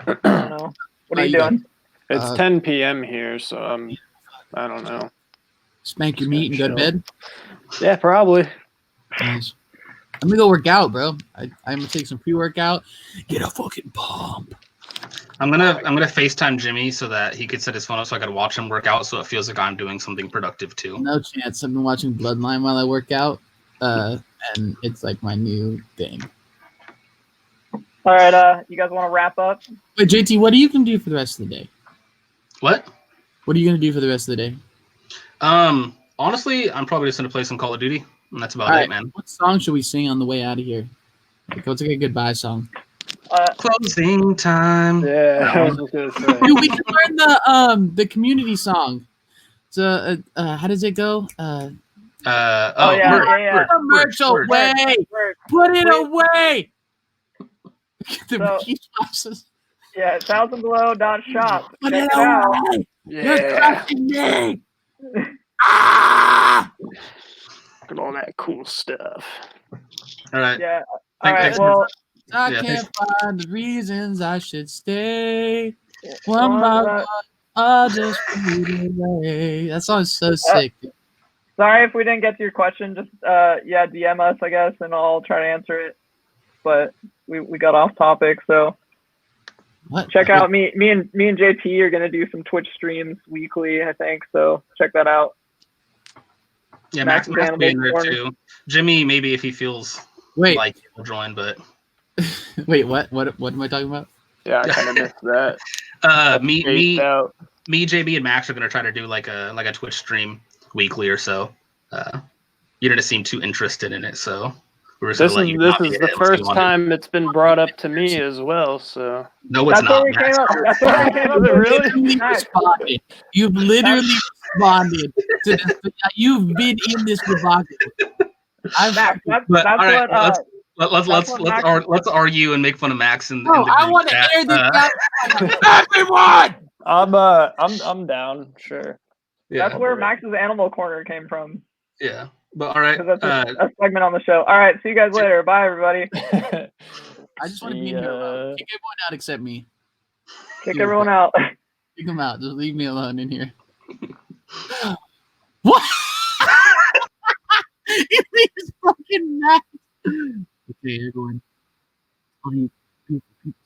don't know. What are you doing? It's 10 p.m. here, so I don't know. Spank your meat and go to bed? Yeah, probably. Nice. I'm gonna go work out, bro. I'm gonna take some pre-workout. Get a fucking pump. I'm gonna FaceTime Jimmy so that he could set his phone up so I could watch him work out so it feels like I'm doing something productive too. No chance. I've been watching Bloodline while I work out, and it's like my new thing. All right, you guys want to wrap up? Wait, JT, what are you gonna do for the rest of the day? What? What are you gonna do for the rest of the day? Honestly, I'm probably just gonna play some Call of Duty, and that's about it, man. What song should we sing on the way out of here? Like, what's like a goodbye song? Closing time. Yeah, I was just gonna say. Dude, we can learn the community song. So, how does it go? Yeah. Merch away. Put it away. So, yeah, 1000below.shop. Put Check it it out. away. Yeah. You're crushing me. Ah! Look at all that cool stuff. All right. Yeah. All right. Well, I can't find the reasons I should stay. One by one, I'll just fade away. That song's so sick. Sorry if we didn't get to your question. Just DM us, I guess, and I'll try to answer it. But we got off topic, so check out me and JT are gonna do some Twitch streams weekly, I think. So check that out. Yeah, Max will be in there too. Jimmy, maybe if he feels like he'll join, but wait, what am I talking about? Yeah, I kind of missed that. Me, JB, and Max are gonna try to do like a Twitch stream weekly or so. You didn't seem too interested in it, so we're just gonna let you. This is the first time it's been brought up to me as well. So no, it's not. That's where we came up with. Really responded. You've literally responded to this. You've been in this debacle. Let's argue and make fun of Max and. I want to air this out. Everyone. I'm down. Sure. Yeah. That's where Max's Animal Corner came from. Yeah. But all right. That's a segment on the show. All right. See you guys later. Bye, everybody. I just want to be in here. Kick everyone out except me. Kick everyone out. Kick them out. Just leave me alone in here. What? He's fucking mad. Okay, everyone. All you beautiful people.